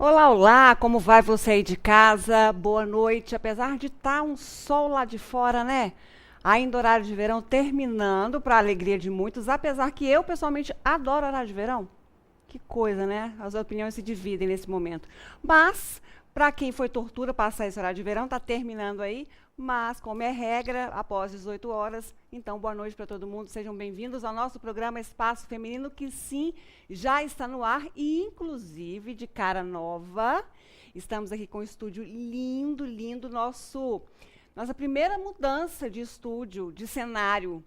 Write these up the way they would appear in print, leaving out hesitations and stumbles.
Olá, olá, como vai você aí de casa? Boa noite. Apesar de estar um sol lá de fora, né? Ainda horário de verão terminando, para a alegria de muitos, apesar que eu pessoalmente adoro horário de verão. Que coisa, né? As opiniões se dividem nesse momento. Mas, para quem foi tortura passar esse horário de verão, está terminando aí. Mas, como é regra, após 18 horas. Então, boa noite para todo mundo. Sejam bem-vindos ao nosso programa Espaço Feminino, que sim, já está no ar e, inclusive, de cara nova. Estamos aqui com um estúdio lindo, lindo. Nossa primeira mudança de estúdio, de cenário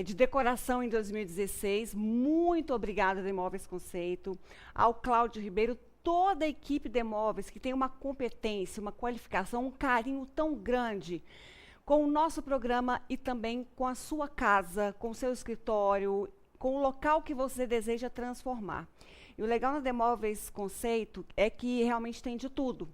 de decoração em 2016. Muito obrigada, Demóveis Conceito, ao Cláudio Ribeiro, toda a equipe de Demóveis, que tem uma competência, uma qualificação, um carinho tão grande com o nosso programa e também com a sua casa, com o seu escritório, com o local que você deseja transformar. E o legal na Demóveis Conceito é que realmente tem de tudo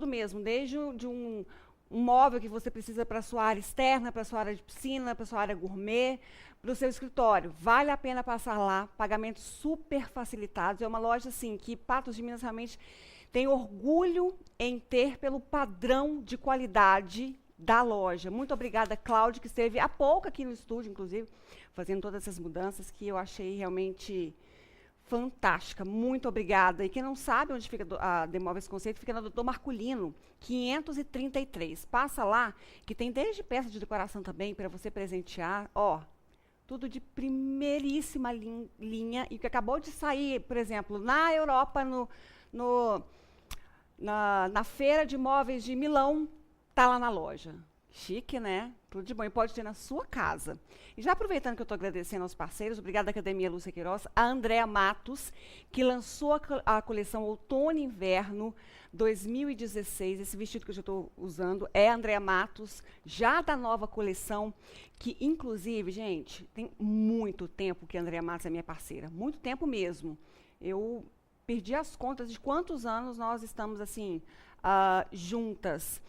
mesmo, desde um móvel que você precisa para a sua área externa, para a sua área de piscina, para a sua área gourmet, para o seu escritório. Vale a pena passar lá, pagamentos super facilitados. É uma loja assim que Patos de Minas realmente tem orgulho em ter pelo padrão de qualidade da loja. Muito obrigada, Cláudio, que esteve há pouco aqui no estúdio, inclusive, fazendo todas essas mudanças que eu achei realmente fantástica, muito obrigada. E quem não sabe onde fica a Demóveis Conceito, fica na Doutor Marculino, 533. Passa lá, que tem desde peça de decoração também, para você presentear. Ó, tudo de primeiríssima linha. E que acabou de sair, por exemplo, na Europa, no, na Feira de Móveis de Milão, tá lá na loja. Chique, né? Tudo de bom. E pode ter na sua casa. E já aproveitando que eu estou agradecendo aos parceiros, obrigada Academia Lúcia Queiroz, a Andréa Matos, que lançou a coleção Outono e Inverno 2016. Esse vestido que eu já estou usando é a Andréa Matos, já da nova coleção, que inclusive, gente, tem muito tempo que a Andréa Matos é minha parceira. Muito tempo mesmo. Eu perdi as contas de quantos anos nós estamos assim, juntas.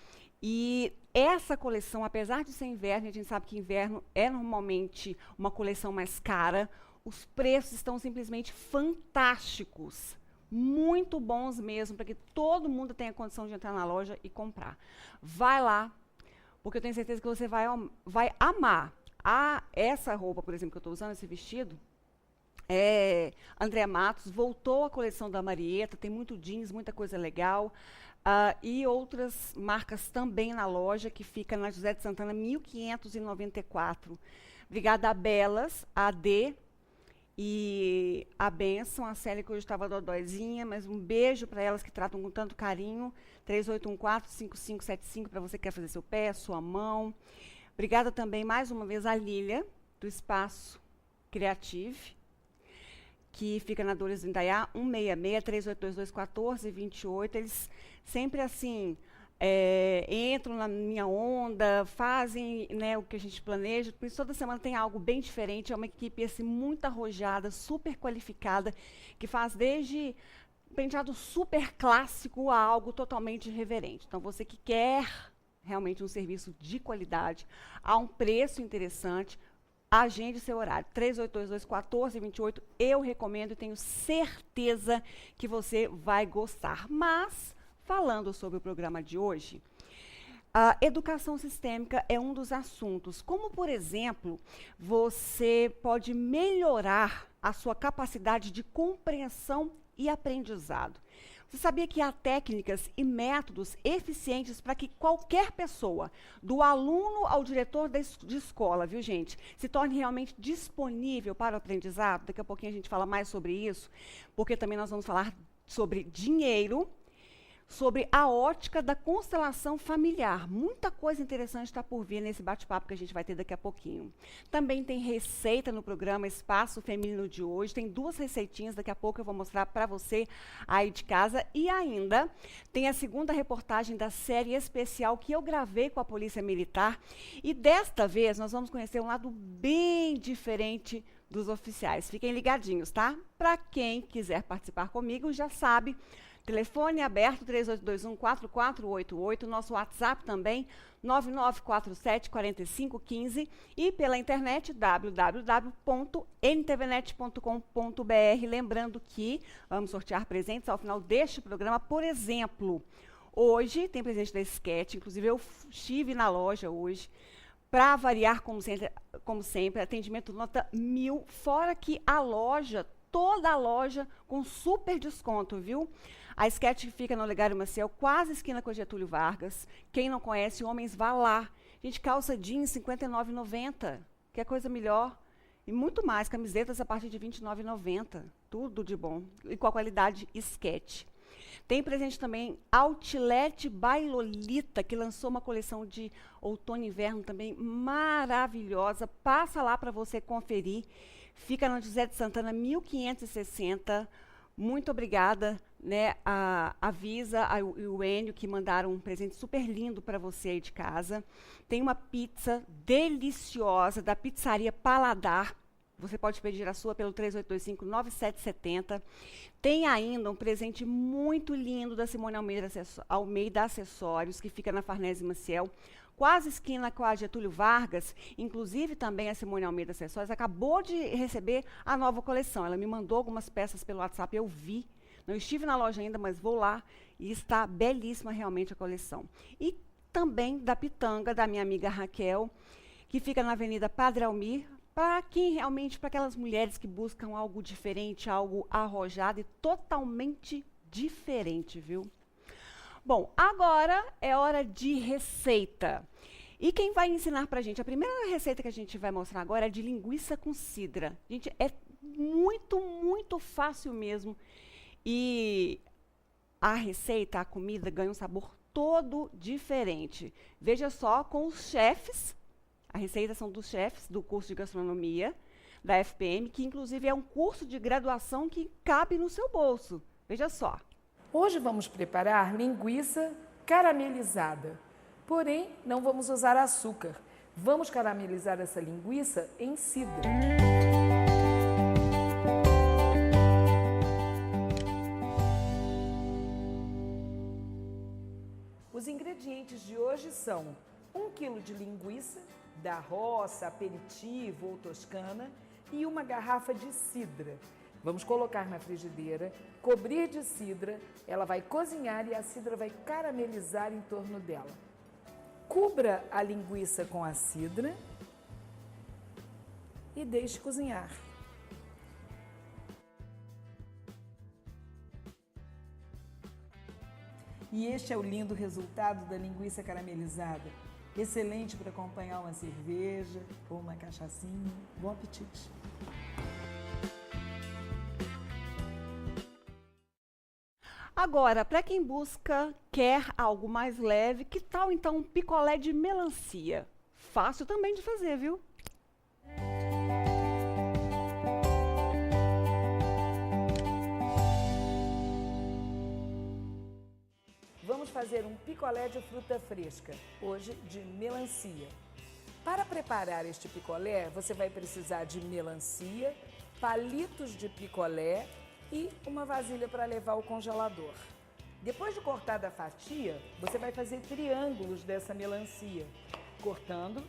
E essa coleção, apesar de ser inverno, a gente sabe que inverno é normalmente uma coleção mais cara, os preços estão simplesmente fantásticos. Muito bons mesmo, para que todo mundo tenha condição de entrar na loja e comprar. Vai lá, porque eu tenho certeza que você vai amar. Essa roupa, por exemplo, que eu estou usando, esse vestido, André Matos, voltou à coleção da Marieta, tem muito jeans, muita coisa legal. E outras marcas também na loja, que fica na José de Santana, 1594. Obrigada a Belas, a AD e a Benção, a Célia, que hoje estava dodóizinha, mas um beijo para elas que tratam com tanto carinho. 3814-5575 para você que quer fazer seu pé, sua mão. Obrigada também, mais uma vez, a Lília, do Espaço Creative, que fica na Dores do Indaiá, 166-3822-1428. Eles sempre assim entram na minha onda, fazem, né, o que a gente planeja. Por isso, toda semana tem algo bem diferente. É uma equipe assim, muito arrojada, super qualificada, que faz desde penteado super clássico a algo totalmente irreverente. Então, você que quer realmente um serviço de qualidade, a um preço interessante, agende seu horário, 3822-1428. Eu recomendo e tenho certeza que você vai gostar. Mas, falando sobre o programa de hoje, a educação sistêmica é um dos assuntos. Como, por exemplo, você pode melhorar a sua capacidade de compreensão e aprendizado. Você sabia que há técnicas e métodos eficientes para que qualquer pessoa, do aluno ao diretor de escola, viu, gente, se torne realmente disponível para o aprendizado? Daqui a pouquinho a gente fala mais sobre isso, porque também nós vamos falar sobre dinheiro, sobre a ótica da constelação familiar. Muita coisa interessante está por vir nesse bate-papo que a gente vai ter daqui a pouquinho. Também tem receita no programa Espaço Feminino de hoje. Tem 2 receitinhas, daqui a pouco eu vou mostrar para você aí de casa. E ainda tem a segunda reportagem da série especial que eu gravei com a Polícia Militar. E desta vez nós vamos conhecer um lado bem diferente dos oficiais. Fiquem ligadinhos, tá? Para quem quiser participar comigo, já sabe, Telefone aberto 3821-4488, nosso WhatsApp também 9947-4515 e pela internet www.ntvnet.com.br. Lembrando que vamos sortear presentes ao final deste programa, por exemplo, hoje tem presente da Sketch, inclusive eu estive na loja hoje, para variar, como sempre, atendimento nota 1000, fora que a loja, toda a loja com super desconto, viu? A Sketch fica no Olegário Maciel, quase esquina com a Getúlio Vargas. Quem não conhece, homens, vá lá. Gente, calça jeans, R$ 59,90. Que é coisa melhor. E muito mais, camisetas a partir de R$ 29,90. Tudo de bom. E com a qualidade Sketch. Tem presente também Outlet by Lolita, que lançou uma coleção de outono e inverno também maravilhosa. Passa lá para você conferir. Fica na José de Santana, 1560. Muito obrigada, né, a Visa e o Enio, que mandaram um presente super lindo para você aí de casa. Tem uma pizza deliciosa da Pizzaria Paladar. Você pode pedir a sua pelo 3825-9770. Tem ainda um presente muito lindo da Simone Almeida Acessórios, que fica na Farnese Maciel, quase esquina com a Getúlio Vargas. Inclusive, também a Simone Almeida Acessórios acabou de receber a nova coleção. Ela me mandou algumas peças pelo WhatsApp, eu vi. Não estive na loja ainda, mas vou lá e está belíssima realmente a coleção. E também da Pitanga, da minha amiga Raquel, que fica na Avenida Padre Almir, para quem realmente, para aquelas mulheres que buscam algo diferente, algo arrojado e totalmente diferente, viu? Bom, agora é hora de receita. E quem vai ensinar pra gente? A primeira receita que a gente vai mostrar agora é de linguiça com cidra. Gente, é muito fácil mesmo. E a receita, a comida ganha um sabor todo diferente. Veja só, com os chefes. A receita são dos chefes do curso de gastronomia da FPM, que inclusive é um curso de graduação que cabe no seu bolso. Veja só. Hoje vamos preparar linguiça caramelizada. Porém, não vamos usar açúcar. Vamos caramelizar essa linguiça em cidra. Os ingredientes de hoje são 1 kg de linguiça, da roça, aperitivo ou toscana, e uma garrafa de cidra. Vamos colocar na frigideira, cobrir de cidra, ela vai cozinhar e a cidra vai caramelizar em torno dela. Cubra a linguiça com a cidra e deixe cozinhar. E este é o lindo resultado da linguiça caramelizada. Excelente para acompanhar uma cerveja ou uma cachaçinha. Bom apetite! Agora, para quem quer algo mais leve, que tal então um picolé de melancia? Fácil também de fazer, viu? Vamos fazer um picolé de fruta fresca, hoje de melancia. Para preparar este picolé, você vai precisar de melancia, palitos de picolé e uma vasilha para levar ao congelador. Depois de cortada a fatia, você vai fazer triângulos dessa melancia, cortando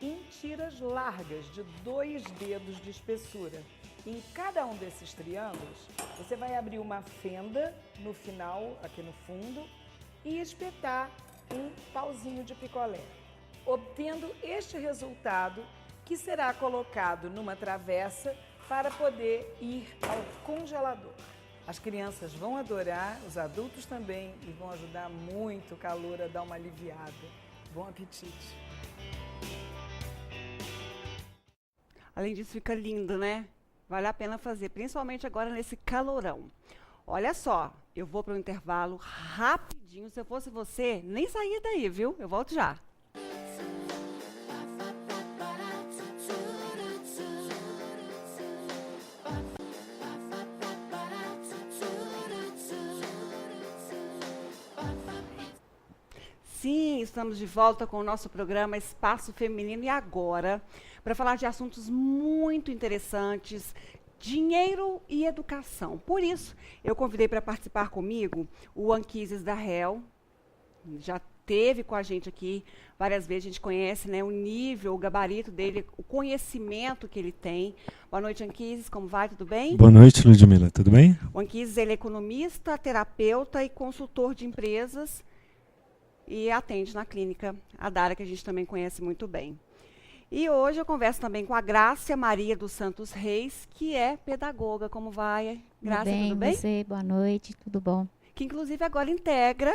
em tiras largas de 2 dedos de espessura. Em cada um desses triângulos, você vai abrir uma fenda no final, aqui no fundo, e espetar um pauzinho de picolé, obtendo este resultado que será colocado numa travessa para poder ir ao congelador. As crianças vão adorar, os adultos também, e vão ajudar muito o calor a dar uma aliviada. Bom apetite! Além disso, fica lindo, né? Vale a pena fazer, principalmente agora nesse calorão. Olha só, eu vou para o intervalo rapidinho. Se eu fosse você, nem saía daí, viu? Eu volto já. Sim, estamos de volta com o nosso programa Espaço Feminino e agora, para falar de assuntos muito interessantes, dinheiro e educação. Por isso, eu convidei para participar comigo o Anquises da Hel. Já teve com a gente aqui várias vezes, a gente conhece, né, o nível, o gabarito dele, o conhecimento que ele tem. Boa noite, Anquises, como vai? Tudo bem? Boa noite, Ludmila, tudo bem? O Anquises, ele é economista, terapeuta e consultor de empresas e atende na clínica Adara, que a gente também conhece muito bem. E hoje eu converso também com a Grácia Maria dos Santos Reis, que é pedagoga. Como vai, Grácia? Tudo bem? Você, boa noite, tudo bom? Que inclusive agora integra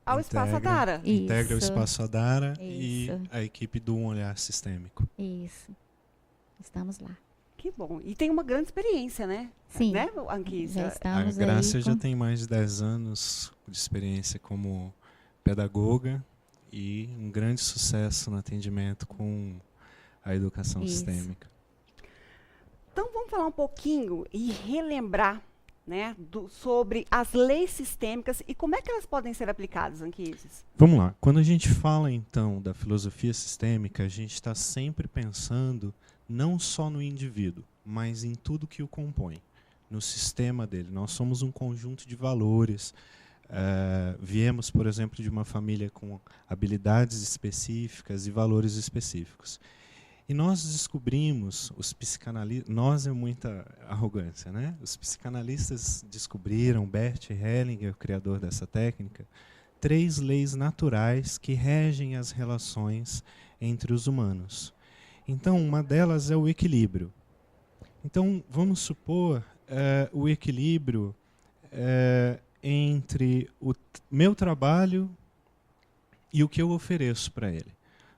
ao Espaço Adara. Integra o Isso. Espaço Adara e Isso. a equipe do Um Olhar Sistêmico. Isso. Estamos lá. Que bom. E tem uma grande experiência, né? Sim. Né, Anquises? Já A estamos Grácia aí já com... tem mais de 10 anos de experiência como pedagoga e um grande sucesso no atendimento com a educação Isso. sistêmica. Então vamos falar um pouquinho e relembrar, né, sobre as leis sistêmicas e como é que elas podem ser aplicadas, Anquises? Vamos lá. Quando a gente fala, então, da filosofia sistêmica, a gente está sempre pensando não só no indivíduo, mas em tudo que o compõe, no sistema dele. Nós somos um conjunto de valores. Viemos, por exemplo, de uma família com habilidades específicas e valores específicos. E nós descobrimos, os psicanalistas, nós é muita arrogância, né? Os psicanalistas descobriram, Bert Hellinger, o criador dessa técnica, 3 leis naturais que regem as relações entre os humanos. Então, uma delas é o equilíbrio. Então, vamos supor o equilíbrio entre o meu trabalho e o que eu ofereço para ele.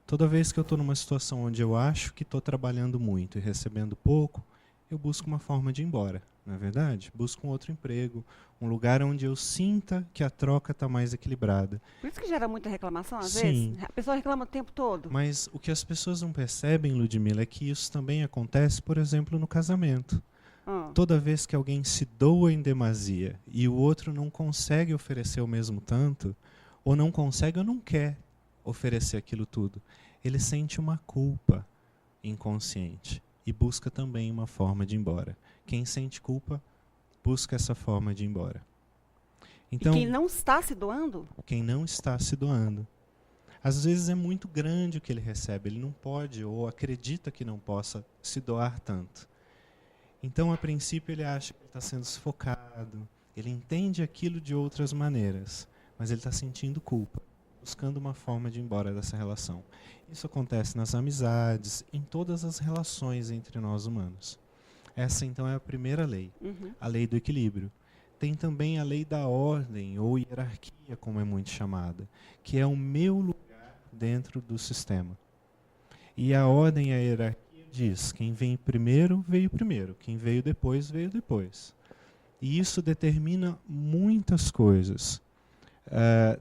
Toda vez que eu estou numa situação onde eu acho que estou trabalhando muito e recebendo pouco, eu busco uma forma de ir embora, não é verdade? Busco um outro emprego, um lugar onde eu sinta que a troca está mais equilibrada. Por isso que gera muita reclamação, às Sim. vezes? A pessoa reclama o tempo todo. Mas o que as pessoas não percebem, Ludmila, é que isso também acontece, por exemplo, no casamento. Toda vez que alguém se doa em demasia e o outro não consegue oferecer o mesmo tanto, ou não consegue ou não quer oferecer aquilo tudo, ele sente uma culpa inconsciente e busca também uma forma de ir embora. Quem sente culpa, busca essa forma de ir embora. Então, e quem não está se doando? quem não está se doando. Às vezes é muito grande o que ele recebe, ele não pode ou acredita que não possa se doar tanto. Então, a princípio, ele acha que ele está sendo sufocado, ele entende aquilo de outras maneiras, mas ele está sentindo culpa, buscando uma forma de ir embora dessa relação. Isso acontece nas amizades, em todas as relações entre nós humanos. Essa, então, é a primeira lei, a lei do equilíbrio. Tem também a lei da ordem, ou hierarquia, como é muito chamada, que é o meu lugar dentro do sistema. E a ordem e a hierarquia diz, quem vem primeiro, veio primeiro. Quem veio depois, veio depois. E isso determina muitas coisas.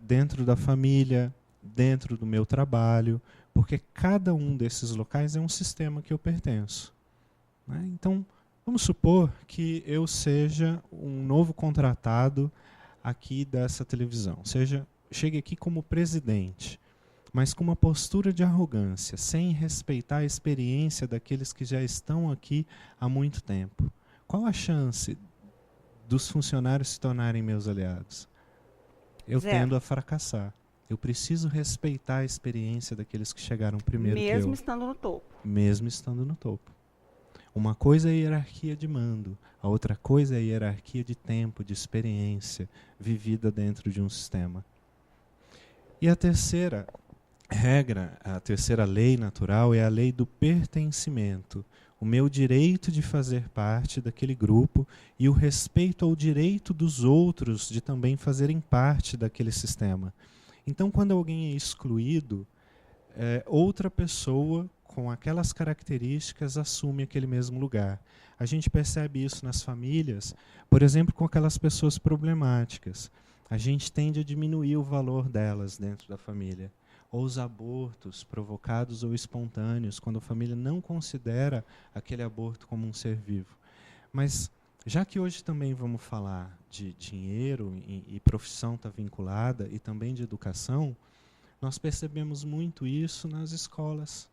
Dentro da família, dentro do meu trabalho, porque cada um desses locais é um sistema que eu pertenço. Né? Então, vamos supor que eu seja um novo contratado aqui dessa televisão. Chegue aqui como presidente, mas com uma postura de arrogância, sem respeitar a experiência daqueles que já estão aqui há muito tempo. Qual a chance dos funcionários se tornarem meus aliados? Eu tendo a fracassar. Eu preciso respeitar a experiência daqueles que chegaram primeiro que eu. Mesmo estando no topo. Mesmo estando no topo. Uma coisa é a hierarquia de mando, a outra coisa é a hierarquia de tempo, de experiência, vivida dentro de um sistema. E a terceira regra, a terceira lei natural é a lei do pertencimento. O meu direito de fazer parte daquele grupo e o respeito ao direito dos outros de também fazerem parte daquele sistema. Então, quando alguém é excluído, outra pessoa com aquelas características assume aquele mesmo lugar. A gente percebe isso nas famílias, por exemplo, com aquelas pessoas problemáticas. A gente tende a diminuir o valor delas dentro da família. Ou os abortos provocados ou espontâneos, quando a família não considera aquele aborto como um ser vivo. Mas, já que hoje também vamos falar de dinheiro e profissão está vinculada, e também de educação, nós percebemos muito isso nas escolas.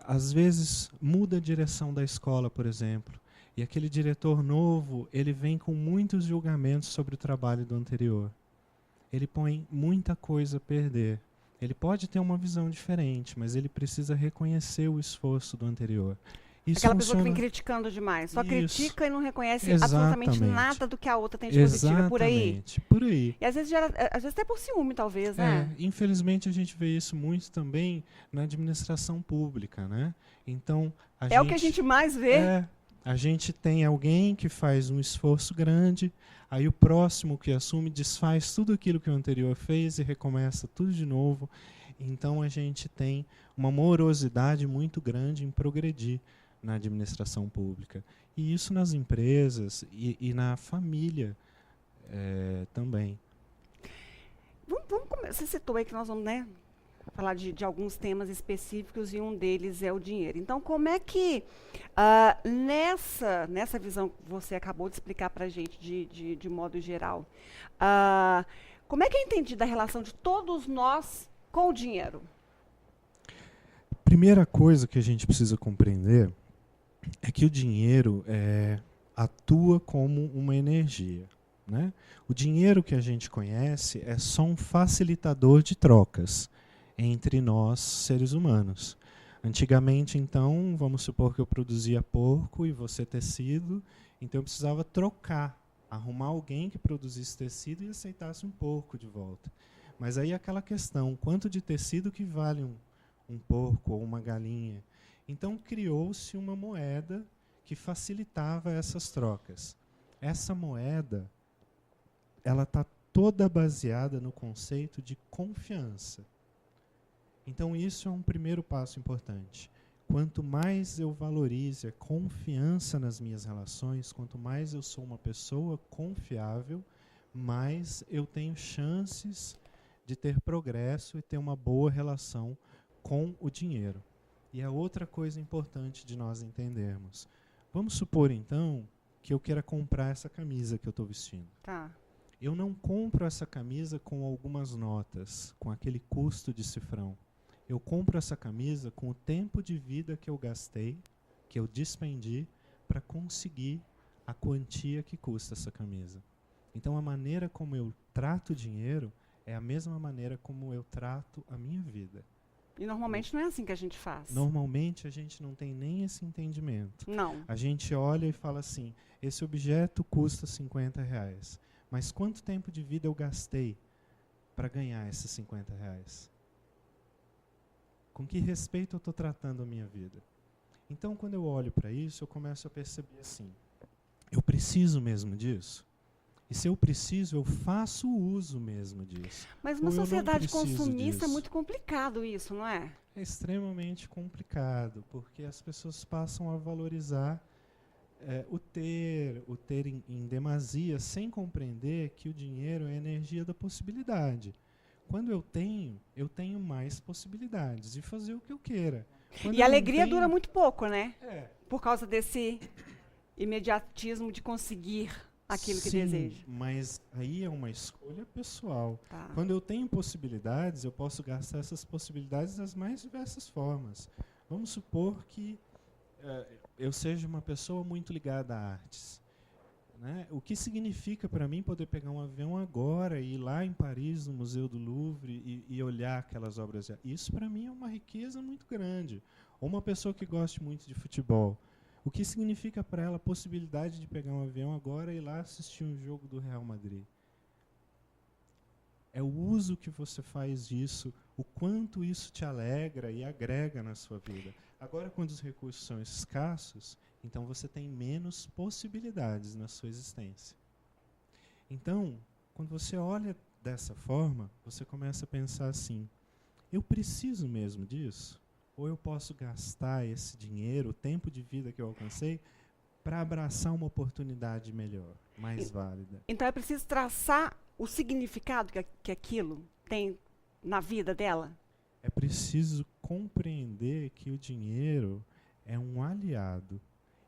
Às vezes, muda a direção da escola, por exemplo. E aquele diretor novo, ele vem com muitos julgamentos sobre o trabalho do anterior. Ele põe muita coisa a perder. Ele pode ter uma visão diferente, mas ele precisa reconhecer o esforço do anterior. Isso Aquela pessoa que funciona... vem criticando demais. Só Isso. critica e não reconhece Exatamente. absolutamente nada do que a outra tem de positivo. É por aí. Exatamente, por aí. E às vezes, às vezes até por ciúme, talvez, né? Infelizmente a gente vê isso muito também na administração pública, né? Então, É o que a gente mais vê. a gente tem alguém que faz um esforço grande, aí o próximo que assume desfaz tudo aquilo que o anterior fez e recomeça tudo de novo. Então a gente tem uma morosidade muito grande em progredir na administração pública. E isso nas empresas e na família também. Vamos começar. Você citou aí que nós vamos, né, falar de alguns temas específicos e um deles é o dinheiro. Então, como é que, nessa visão que você acabou de explicar para a gente de modo geral, como é que é entendida a relação de todos nós com o dinheiro? Primeira coisa que a gente precisa compreender é que o dinheiro atua como uma energia, né? O dinheiro que a gente conhece é só um facilitador de trocas entre nós, seres humanos. Antigamente, então, vamos supor que eu produzia porco e você tecido, então eu precisava trocar, arrumar alguém que produzisse tecido e aceitasse um porco de volta. Mas aí aquela questão, quanto de tecido que vale um porco ou uma galinha? Então criou-se uma moeda que facilitava essas trocas. Essa moeda, ela está toda baseada no conceito de confiança. Então isso é um primeiro passo importante. Quanto mais eu valorize a confiança nas minhas relações, quanto mais eu sou uma pessoa confiável, mais eu tenho chances de ter progresso e ter uma boa relação com o dinheiro. E a outra coisa importante de nós entendermos. Vamos supor, então, que eu queira comprar essa camisa que eu estou vestindo. Tá. Eu não compro essa camisa com algumas notas, com aquele custo de cifrão. Eu compro essa camisa com o tempo de vida que eu gastei, que eu despendi, para conseguir a quantia que custa essa camisa. Então, a maneira como eu trato o dinheiro é a mesma maneira como eu trato a minha vida. E normalmente não é assim que a gente faz. Normalmente a gente não tem nem esse entendimento. Não. A gente olha e fala assim, esse objeto custa R$50, mas quanto tempo de vida eu gastei para ganhar esses R$50? Com que respeito eu estou tratando a minha vida? Então, quando eu olho para isso, eu começo a perceber assim, eu preciso mesmo disso? E se eu preciso, eu faço uso mesmo disso. Mas uma Ou eu não sociedade preciso consumista é disso. muito complicado isso, não é? É extremamente complicado, porque as pessoas passam a valorizar o ter em demasia, sem compreender que o dinheiro é a energia da possibilidade. Quando eu tenho mais possibilidades de fazer o que eu queira. Quando E eu a não alegria tenho, dura muito pouco, né? É, Por causa desse imediatismo de conseguir aquilo que sim, deseja. mas aí é uma escolha pessoal. Tá. Quando eu tenho possibilidades, eu posso gastar essas possibilidades das mais diversas formas. Vamos supor que eu seja uma pessoa muito ligada a artes. Né? O que significa para mim poder pegar um avião agora e ir lá em Paris, no Museu do Louvre, e olhar aquelas obras de arte? Isso para mim é uma riqueza muito grande. Ou uma pessoa que goste muito de futebol. O que significa para ela a possibilidade de pegar um avião agora e ir lá assistir um jogo do Real Madrid? É o uso que você faz disso, o quanto isso te alegra e agrega na sua vida. Agora, quando os recursos são escassos, então você tem menos possibilidades na sua existência. Então, quando você olha dessa forma, você começa a pensar assim, eu preciso mesmo disso? Ou eu posso gastar esse dinheiro, o tempo de vida que eu alcancei, para abraçar uma oportunidade melhor, mais válida? Então é preciso traçar o significado que aquilo tem na vida dela? É preciso compreender que o dinheiro é um aliado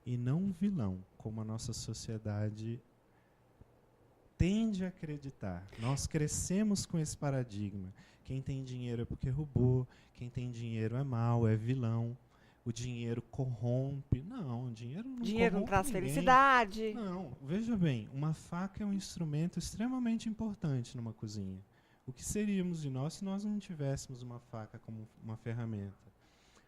e não um vilão, como a nossa sociedade tende a acreditar. Nós crescemos com esse paradigma. Quem tem dinheiro é porque roubou, quem tem dinheiro é mau, é vilão. o dinheiro corrompe. Não, o dinheiro não Dinheiro não corrompe traz ninguém. felicidade. Não, veja bem, uma faca é um instrumento extremamente importante numa cozinha. O que seríamos de nós se nós não tivéssemos uma faca como uma ferramenta?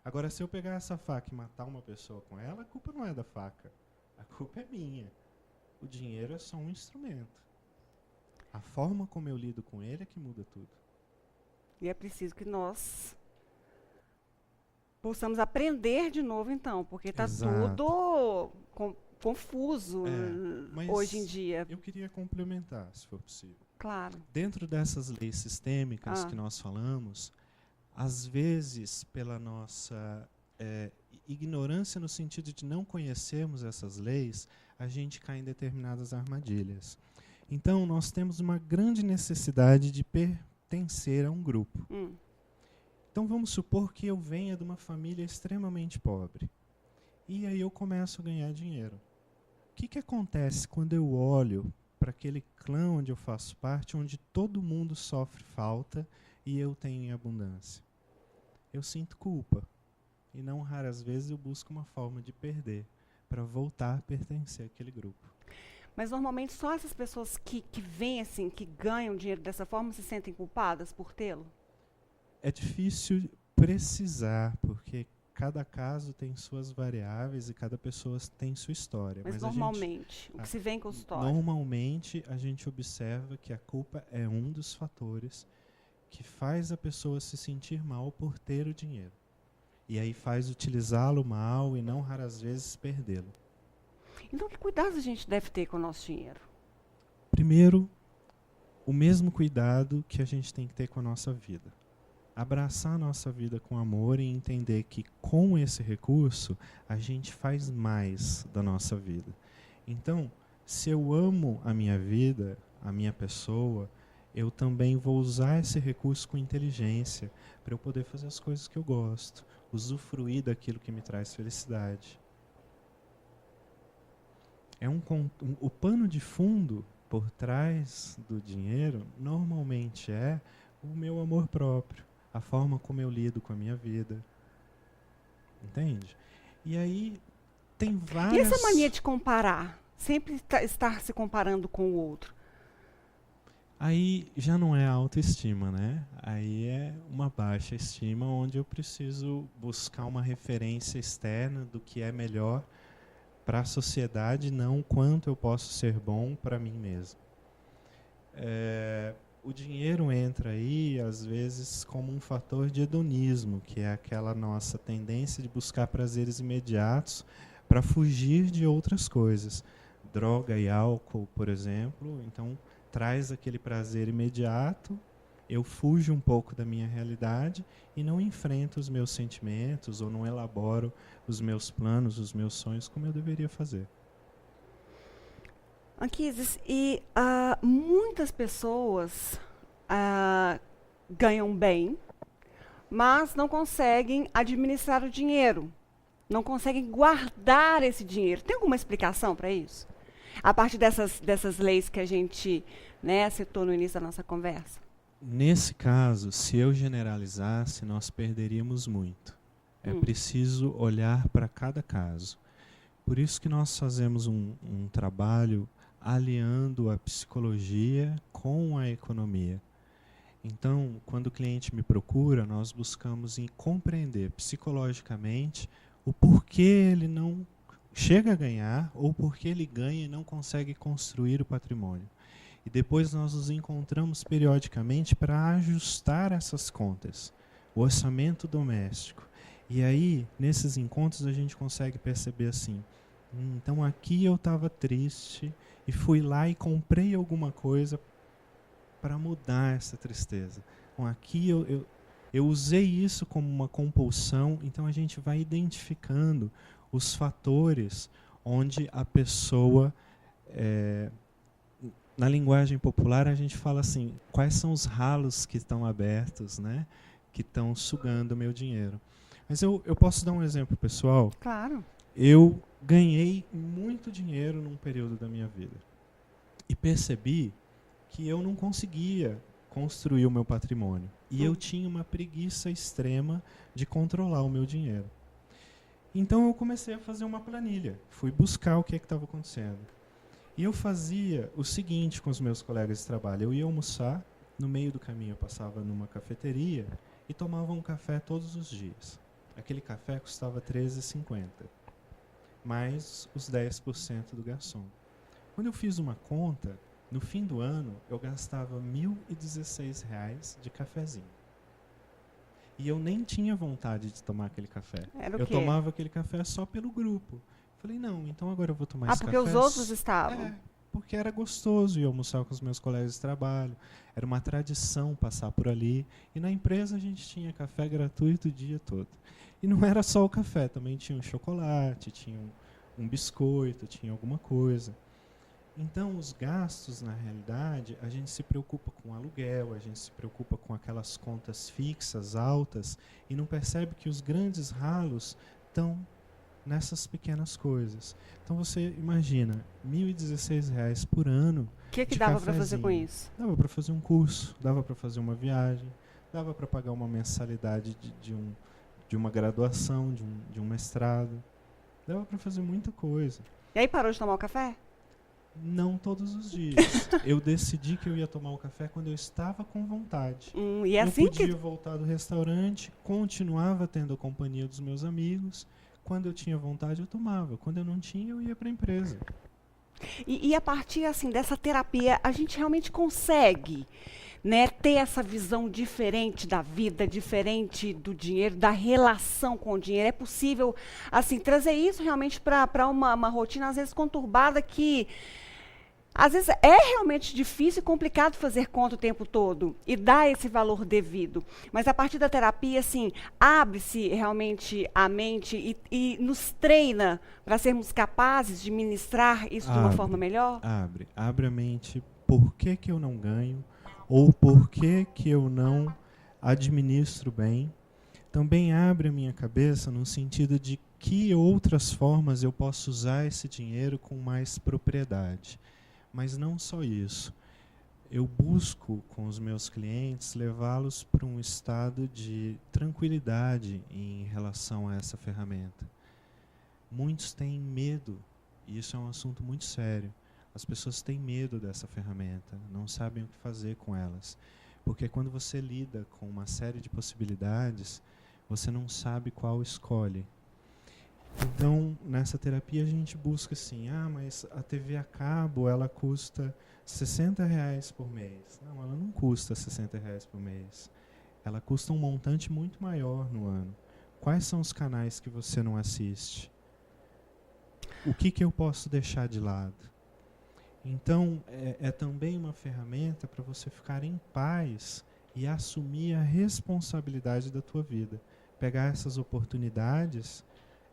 Agora, se eu pegar essa faca e matar uma pessoa com ela, a culpa não é da faca. A culpa é minha. O dinheiro é só um instrumento. A forma como eu lido com ele é que muda tudo. E é preciso que nós possamos aprender de novo, então, porque está Exato. tudo confuso Mas hoje em dia. eu queria complementar, se for possível. Claro. Dentro dessas leis sistêmicas Ah. que nós falamos, às vezes, pela nossa ignorância no sentido de não conhecermos essas leis, a gente cai em determinadas armadilhas. Então, nós temos uma grande necessidade de pertencer a um grupo. Então, vamos supor que eu venha de uma família extremamente pobre. E aí eu começo a ganhar dinheiro. O que acontece quando eu olho para aquele clã onde eu faço parte, onde todo mundo sofre falta e eu tenho em abundância? Eu sinto culpa. E não raras vezes eu busco uma forma de perder, para voltar a pertencer àquele grupo. Mas normalmente só essas pessoas que vêm assim, que ganham dinheiro dessa forma, se sentem culpadas por tê-lo? É difícil precisar, porque cada caso tem suas variáveis e cada pessoa tem sua história. Mas normalmente, o que se vê em consultório? Normalmente, a gente observa que a culpa é um dos fatores que faz a pessoa se sentir mal por ter o dinheiro. E aí faz utilizá-lo mal e não raras vezes perdê-lo. Então, que cuidados a gente deve ter com o nosso dinheiro? Primeiro, o mesmo cuidado que a gente tem que ter com a nossa vida. Abraçar a nossa vida com amor e entender que com esse recurso a gente faz mais da nossa vida. Então, se eu amo a minha vida, a minha pessoa, eu também vou usar esse recurso com inteligência para eu poder fazer as coisas que eu gosto, usufruir daquilo que me traz felicidade. O pano de fundo por trás do dinheiro normalmente é o meu amor próprio, a forma como eu lido com a minha vida. Entende? E aí tem várias... E essa mania de comparar? Sempre estar se comparando com o outro? Aí já não é autoestima, né? Aí é uma baixa estima, onde eu preciso buscar uma referência externa do que é melhor para a sociedade, não quanto eu posso ser bom para mim mesmo. O dinheiro entra aí, às vezes, como um fator de hedonismo, que é aquela nossa tendência de buscar prazeres imediatos para fugir de outras coisas. Droga e álcool, por exemplo, então traz aquele prazer imediato, eu fujo um pouco da minha realidade e não enfrento os meus sentimentos ou não elaboro os meus planos, os meus sonhos como eu deveria fazer. Anquises, e muitas pessoas ganham bem, mas não conseguem administrar o dinheiro, não conseguem guardar esse dinheiro. Tem alguma explicação para isso? A partir dessas leis que a gente citou no início da nossa conversa? Nesse caso, se eu generalizasse, nós perderíamos muito. É preciso olhar para cada caso. Por isso que nós fazemos um trabalho aliando a psicologia com a economia. Então, quando o cliente me procura, nós buscamos compreender psicologicamente o porquê ele não chega a ganhar ou porquê ele ganha e não consegue construir o patrimônio. E depois nós nos encontramos periodicamente para ajustar essas contas, o orçamento doméstico. E aí, nesses encontros, a gente consegue perceber assim, então aqui eu estava triste e fui lá e comprei alguma coisa para mudar essa tristeza. Então, aqui eu usei isso como uma compulsão, então a gente vai identificando os fatores onde a pessoa... Na linguagem popular, a gente fala assim, quais são os ralos que estão abertos, né, que estão sugando o meu dinheiro. Mas eu posso dar um exemplo pessoal? Claro. Eu ganhei muito dinheiro num período da minha vida. E percebi que eu não conseguia construir o meu patrimônio. E eu tinha uma preguiça extrema de controlar o meu dinheiro. Então eu comecei a fazer uma planilha, fui buscar o que estava acontecendo. E eu fazia o seguinte com os meus colegas de trabalho: eu ia almoçar, no meio do caminho eu passava numa cafeteria e tomava um café todos os dias. Aquele café custava R$13,50, mais os 10% do garçom. Quando eu fiz uma conta, no fim do ano eu gastava R$1.016 de cafezinho. E eu nem tinha vontade de tomar aquele café. Era o Eu quê? tomava aquele café só pelo grupo. Falei, não, então agora eu vou tomar esse porque café. os outros estavam. Porque era gostoso ir almoçar com os meus colegas de trabalho. Era uma tradição passar por ali. E na empresa a gente tinha café gratuito o dia todo. E não era só o café, também tinha um chocolate, tinha um biscoito, tinha alguma coisa. Então, os gastos, na realidade, a gente se preocupa com aluguel, a gente se preocupa com aquelas contas fixas, altas, e não percebe que os grandes ralos estão nessas pequenas coisas. Então, você imagina, R$1.016 por ano. O que de dava para fazer com cafezinho. isso? Dava para fazer um curso, dava para fazer uma viagem, dava para pagar uma mensalidade de uma graduação, de um mestrado. Dava para fazer muita coisa. E aí parou de tomar o café? Não todos os dias. Eu decidi que eu ia tomar o café quando eu estava com vontade. E é eu assim podia que... voltar do restaurante, continuava tendo a companhia dos meus amigos. Quando eu tinha vontade, eu tomava. Quando eu não tinha, eu ia para a empresa. E a partir assim, dessa terapia, a gente realmente consegue, né, ter essa visão diferente da vida, diferente do dinheiro, da relação com o dinheiro. É possível assim, trazer isso realmente para uma rotina, às vezes, conturbada, que às vezes é realmente difícil e complicado fazer conta o tempo todo e dar esse valor devido. Mas a partir da terapia, assim, abre-se realmente a mente e nos treina para sermos capazes de ministrar isso de uma forma melhor? Abre a mente. Por que eu não ganho? Ou por que eu não administro bem? Também abre a minha cabeça no sentido de que outras formas eu posso usar esse dinheiro com mais propriedade. Mas não só isso. Eu busco, com os meus clientes, levá-los para um estado de tranquilidade em relação a essa ferramenta. Muitos têm medo, e isso é um assunto muito sério. As pessoas têm medo dessa ferramenta, não sabem o que fazer com elas. Porque quando você lida com uma série de possibilidades, você não sabe qual escolhe. Então, nessa terapia a gente busca assim, mas a TV a cabo, ela custa R$60 por mês. Não, ela não custa R$60 por mês. Ela custa um montante muito maior no ano. Quais são os canais que você não assiste? O que eu posso deixar de lado? Então, é também uma ferramenta para você ficar em paz e assumir a responsabilidade da tua vida. Pegar essas oportunidades,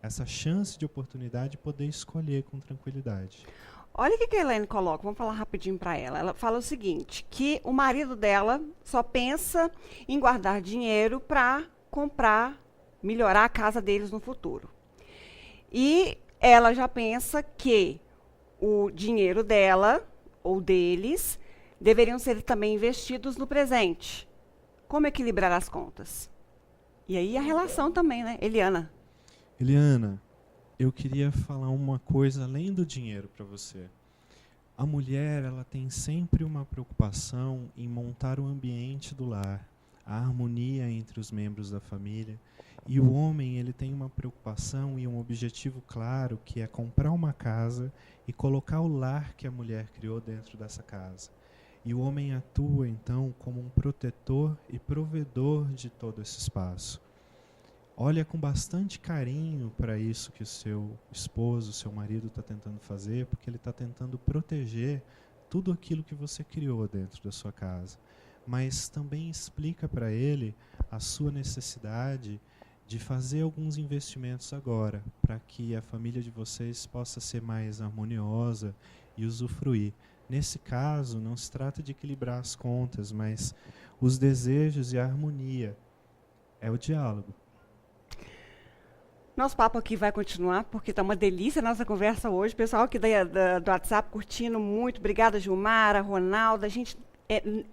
essa chance de oportunidade, e poder escolher com tranquilidade. Olha o que a Elaine coloca, vamos falar rapidinho para ela. Ela fala o seguinte, que o marido dela só pensa em guardar dinheiro para comprar, melhorar a casa deles no futuro. E ela já pensa que o dinheiro dela, ou deles, deveriam ser também investidos no presente. Como equilibrar as contas? E aí a relação também, né? Eliana. Eliana, eu queria falar uma coisa além do dinheiro para você. A mulher, ela tem sempre uma preocupação em montar o ambiente do lar, a harmonia entre os membros da família. E o homem, ele tem uma preocupação e um objetivo claro, que é comprar uma casa e colocar o lar que a mulher criou dentro dessa casa. E o homem atua, então, como um protetor e provedor de todo esse espaço. Olha com bastante carinho para isso que o seu esposo, seu marido está tentando fazer, porque ele está tentando proteger tudo aquilo que você criou dentro da sua casa. Mas também explica para ele a sua necessidade de fazer alguns investimentos agora, para que a família de vocês possa ser mais harmoniosa e usufruir. Nesse caso, não se trata de equilibrar as contas, mas os desejos e a harmonia. É o diálogo. Nosso papo aqui vai continuar, porque está uma delícia a nossa conversa hoje. Pessoal aqui do WhatsApp curtindo muito. Obrigada, Gilmara, Ronaldo. A gente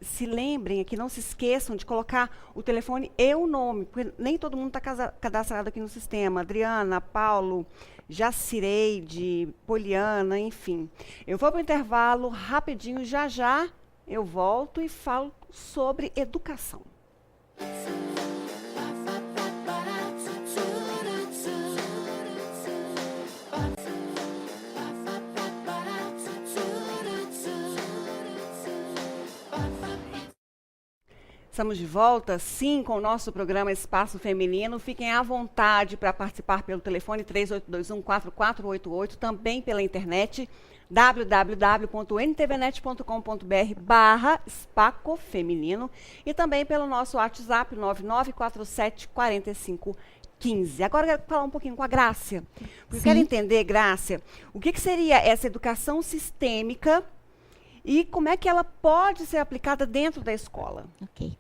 se lembrem aqui, não se esqueçam de colocar o telefone e o nome, porque nem todo mundo está cadastrado aqui no sistema. Adriana, Paulo, Jacireide, Poliana, enfim. Eu vou para o intervalo rapidinho, já já eu volto e falo sobre educação. Estamos de volta, sim, com o nosso programa Espaço Feminino. Fiquem à vontade para participar pelo telefone 3821-4488, também pela internet www.ntvnet.com.br/Espaco Feminino e também pelo nosso WhatsApp 99474515. Agora eu quero falar um pouquinho com a Grácia. Eu quero entender, Grácia, o que seria essa educação sistêmica e como é que ela pode ser aplicada dentro da escola? Ok.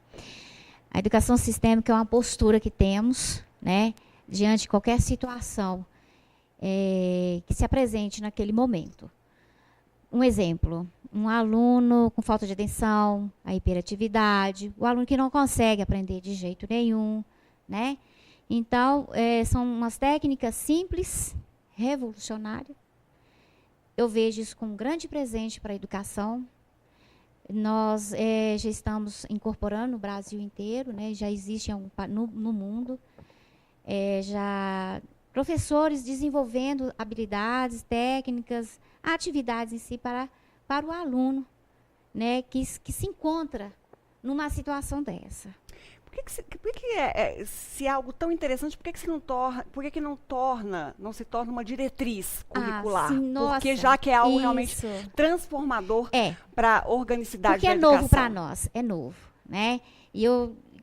A educação sistêmica é uma postura que temos, né, diante de qualquer situação que se apresente naquele momento. Um exemplo, um aluno com falta de atenção, a hiperatividade, o aluno que não consegue aprender de jeito nenhum, né? Então, são umas técnicas simples, revolucionárias. Eu vejo isso como um grande presente para a educação. Nós já estamos incorporando no Brasil inteiro, né? Já existe no mundo, já professores desenvolvendo habilidades, técnicas, atividades em si para o aluno, né? Que se encontra numa situação dessa. Por que se é algo tão interessante, por que não se torna uma diretriz curricular? Sim, nossa, porque já que é algo realmente transformador para a organicidade da educação. Porque é novo para nós, é novo, né?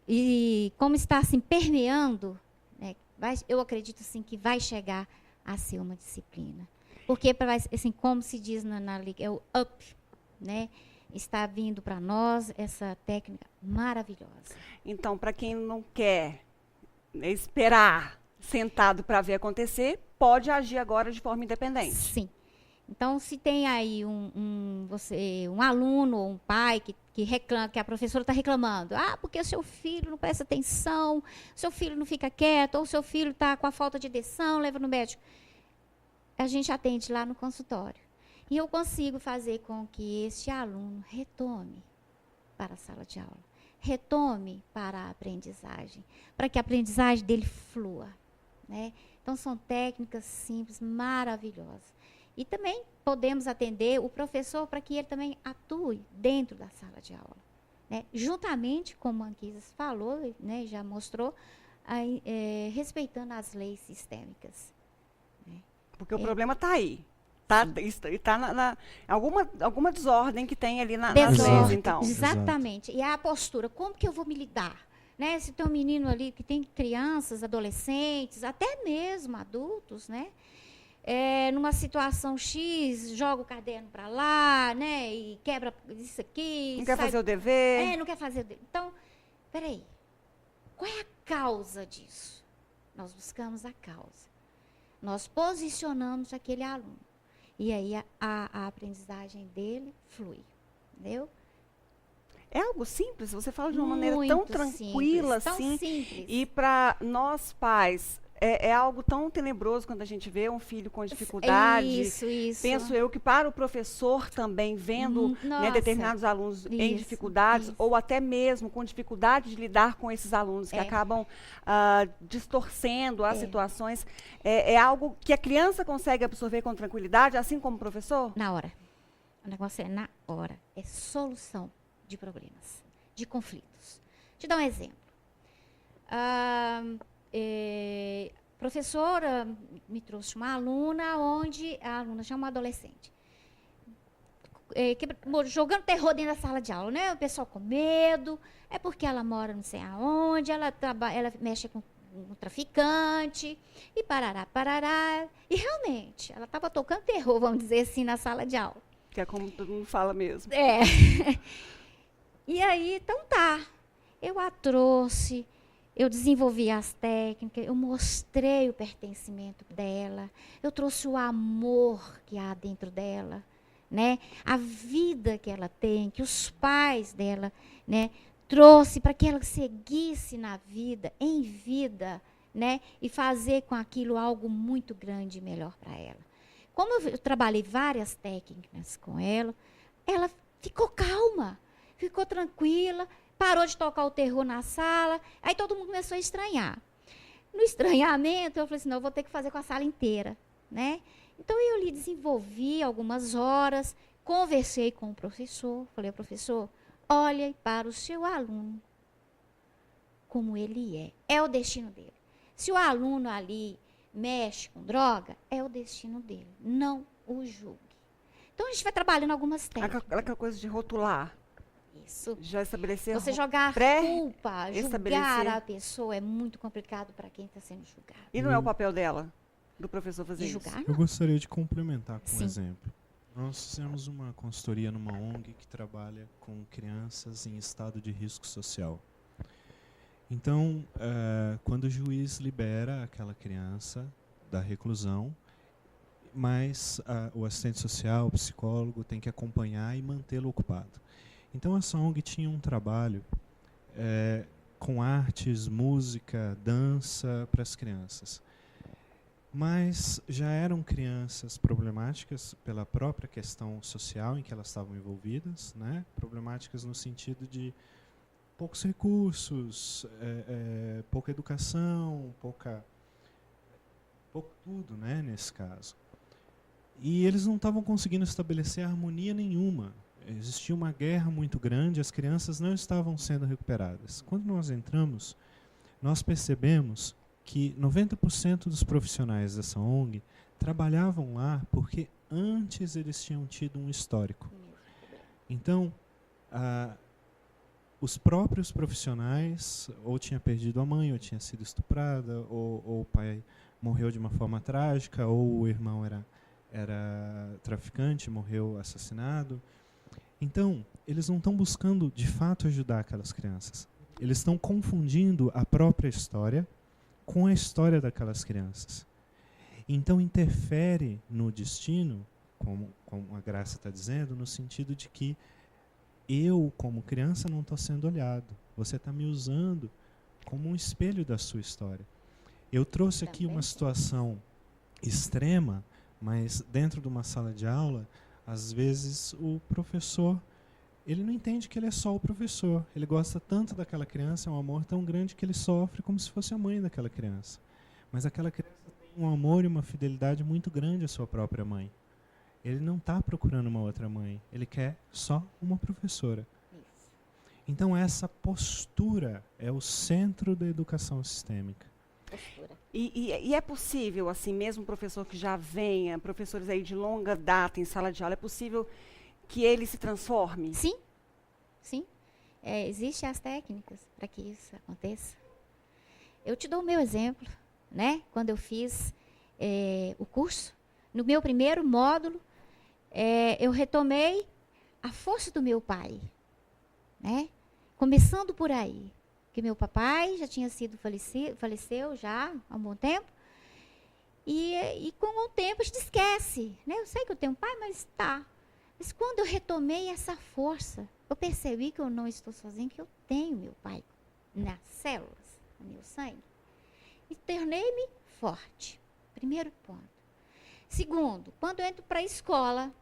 E como está assim permeando, né, eu acredito assim que vai chegar a ser uma disciplina. Porque assim, como se diz na liga, é o up, né? Está vindo para nós essa técnica maravilhosa. Então, para quem não quer esperar sentado para ver acontecer, pode agir agora de forma independente. Sim. Então, se tem aí um aluno ou um pai que reclama, que a professora está reclamando, porque o seu filho não presta atenção, seu filho não fica quieto, ou seu filho está com a falta de atenção, leva no médico. A gente atende lá no consultório. E eu consigo fazer com que este aluno retome para a sala de aula, retome para a aprendizagem, para que a aprendizagem dele flua, né? Então, são técnicas simples, maravilhosas. E também podemos atender o professor para que ele também atue dentro da sala de aula, né? Juntamente, como a Anquises falou, né, já mostrou, respeitando as leis sistêmicas. Né? Porque o problema está aí. Está alguma desordem que tem ali nas leis, então. Exatamente. E a postura, como que eu vou me lidar? Né? Se tem um menino ali que tem crianças, adolescentes, até mesmo adultos, né? Numa situação X, joga o caderno para lá, né? E quebra isso aqui. Não quer fazer o dever. Não quer fazer o dever. Então, peraí. Qual é a causa disso? Nós buscamos a causa. Nós posicionamos aquele aluno. E aí a aprendizagem dele flui, entendeu? É algo simples, você fala de uma maneira tão tranquila, simples, assim. Tão simples. E para nós pais, é algo tão tenebroso quando a gente vê um filho com dificuldade. Isso. Penso eu que para o professor também, vendo né, determinados alunos em dificuldades, ou até mesmo com dificuldade de lidar com esses alunos que acabam distorcendo as situações, é algo que a criança consegue absorver com tranquilidade, assim como o professor? Na hora. O negócio é na hora. É solução de problemas, de conflitos. Vou te dar um exemplo. Professora me trouxe uma aluna, onde a aluna já é uma adolescente, jogando terror dentro da sala de aula, né? O pessoal com medo, é porque ela mora não sei aonde, ela mexe com um traficante, e parará. E realmente, ela estava tocando terror, vamos dizer assim, na sala de aula. Que é como todo mundo fala mesmo. E aí, então tá, eu a trouxe, eu desenvolvi as técnicas, eu mostrei o pertencimento dela, eu trouxe o amor que há dentro dela, né? A vida que ela tem, que os pais dela, né, trouxe para que ela seguisse na vida, em vida, né, e fazer com aquilo algo muito grande e melhor para ela. Como eu trabalhei várias técnicas com ela ficou calma, ficou tranquila, parou de tocar o terror na sala, aí todo mundo começou a estranhar. No estranhamento, eu falei assim, não, eu vou ter que fazer com a sala inteira, né? Então, eu lhe desenvolvi algumas horas, conversei com o professor, falei, professor, olhe para o seu aluno como ele é o destino dele. Se o aluno ali mexe com droga, é o destino dele, não o julgue. Então, a gente vai trabalhando algumas técnicas. Aquela coisa de rotular. Isso. Já estabelecer. Você jogar culpa, julgar a pessoa é muito complicado para quem está sendo julgado. E não é o papel dela, do professor fazer De isso? julgar, Eu não. gostaria de complementar com um Sim. exemplo. Nós fizemos uma consultoria numa ONG que trabalha com crianças em estado de risco social. Então, quando o juiz libera aquela criança da reclusão, mas o assistente social, o psicólogo, tem que acompanhar e mantê-lo ocupado. Então, essa ONG tinha um trabalho com artes, música, dança para as crianças. Mas já eram crianças problemáticas pela própria questão social em que elas estavam envolvidas, né? Problemáticas no sentido de poucos recursos, pouca educação, pouco tudo, né, nesse caso. E eles não estavam conseguindo estabelecer harmonia nenhuma. Existia uma guerra muito grande, as crianças não estavam sendo recuperadas. Quando nós entramos, nós percebemos que 90% dos profissionais dessa ONG trabalhavam lá porque antes eles tinham tido um histórico. Então, os próprios profissionais ou tinha perdido a mãe, ou tinha sido estuprada, ou o pai morreu de uma forma trágica, ou o irmão era traficante, morreu assassinado. Então, eles não estão buscando, de fato, ajudar aquelas crianças. Eles estão confundindo a própria história com a história daquelas crianças. Então, interfere no destino, como a Graça está dizendo, no sentido de que eu, como criança, não estou sendo olhado. Você está me usando como um espelho da sua história. Eu trouxe aqui uma situação extrema, mas dentro de uma sala de aula, às vezes o professor, ele não entende que ele é só o professor. Ele gosta tanto daquela criança, é um amor tão grande que ele sofre como se fosse a mãe daquela criança. Mas aquela criança tem um amor e uma fidelidade muito grande à sua própria mãe. Ele não está procurando uma outra mãe, ele quer só uma professora. Isso. Então essa postura é o centro da educação sistêmica. Postura. E é possível, assim, mesmo professor que já venha, professores aí de longa data em sala de aula, é possível que ele se transforme? Sim, sim. Existem as técnicas para que isso aconteça. Eu te dou o meu exemplo, né? Quando eu fiz o curso, no meu primeiro módulo, eu retomei a força do meu pai, né? Começando por aí. Que meu papai já tinha sido faleceu já há um bom tempo. E com o tempo a gente esquece, né? Eu sei que eu tenho um pai, mas tá. Mas quando eu retomei essa força, eu percebi que eu não estou sozinha, que eu tenho meu pai nas células, no meu sangue. E tornei-me forte. Primeiro ponto. Segundo, quando eu entro para a escola,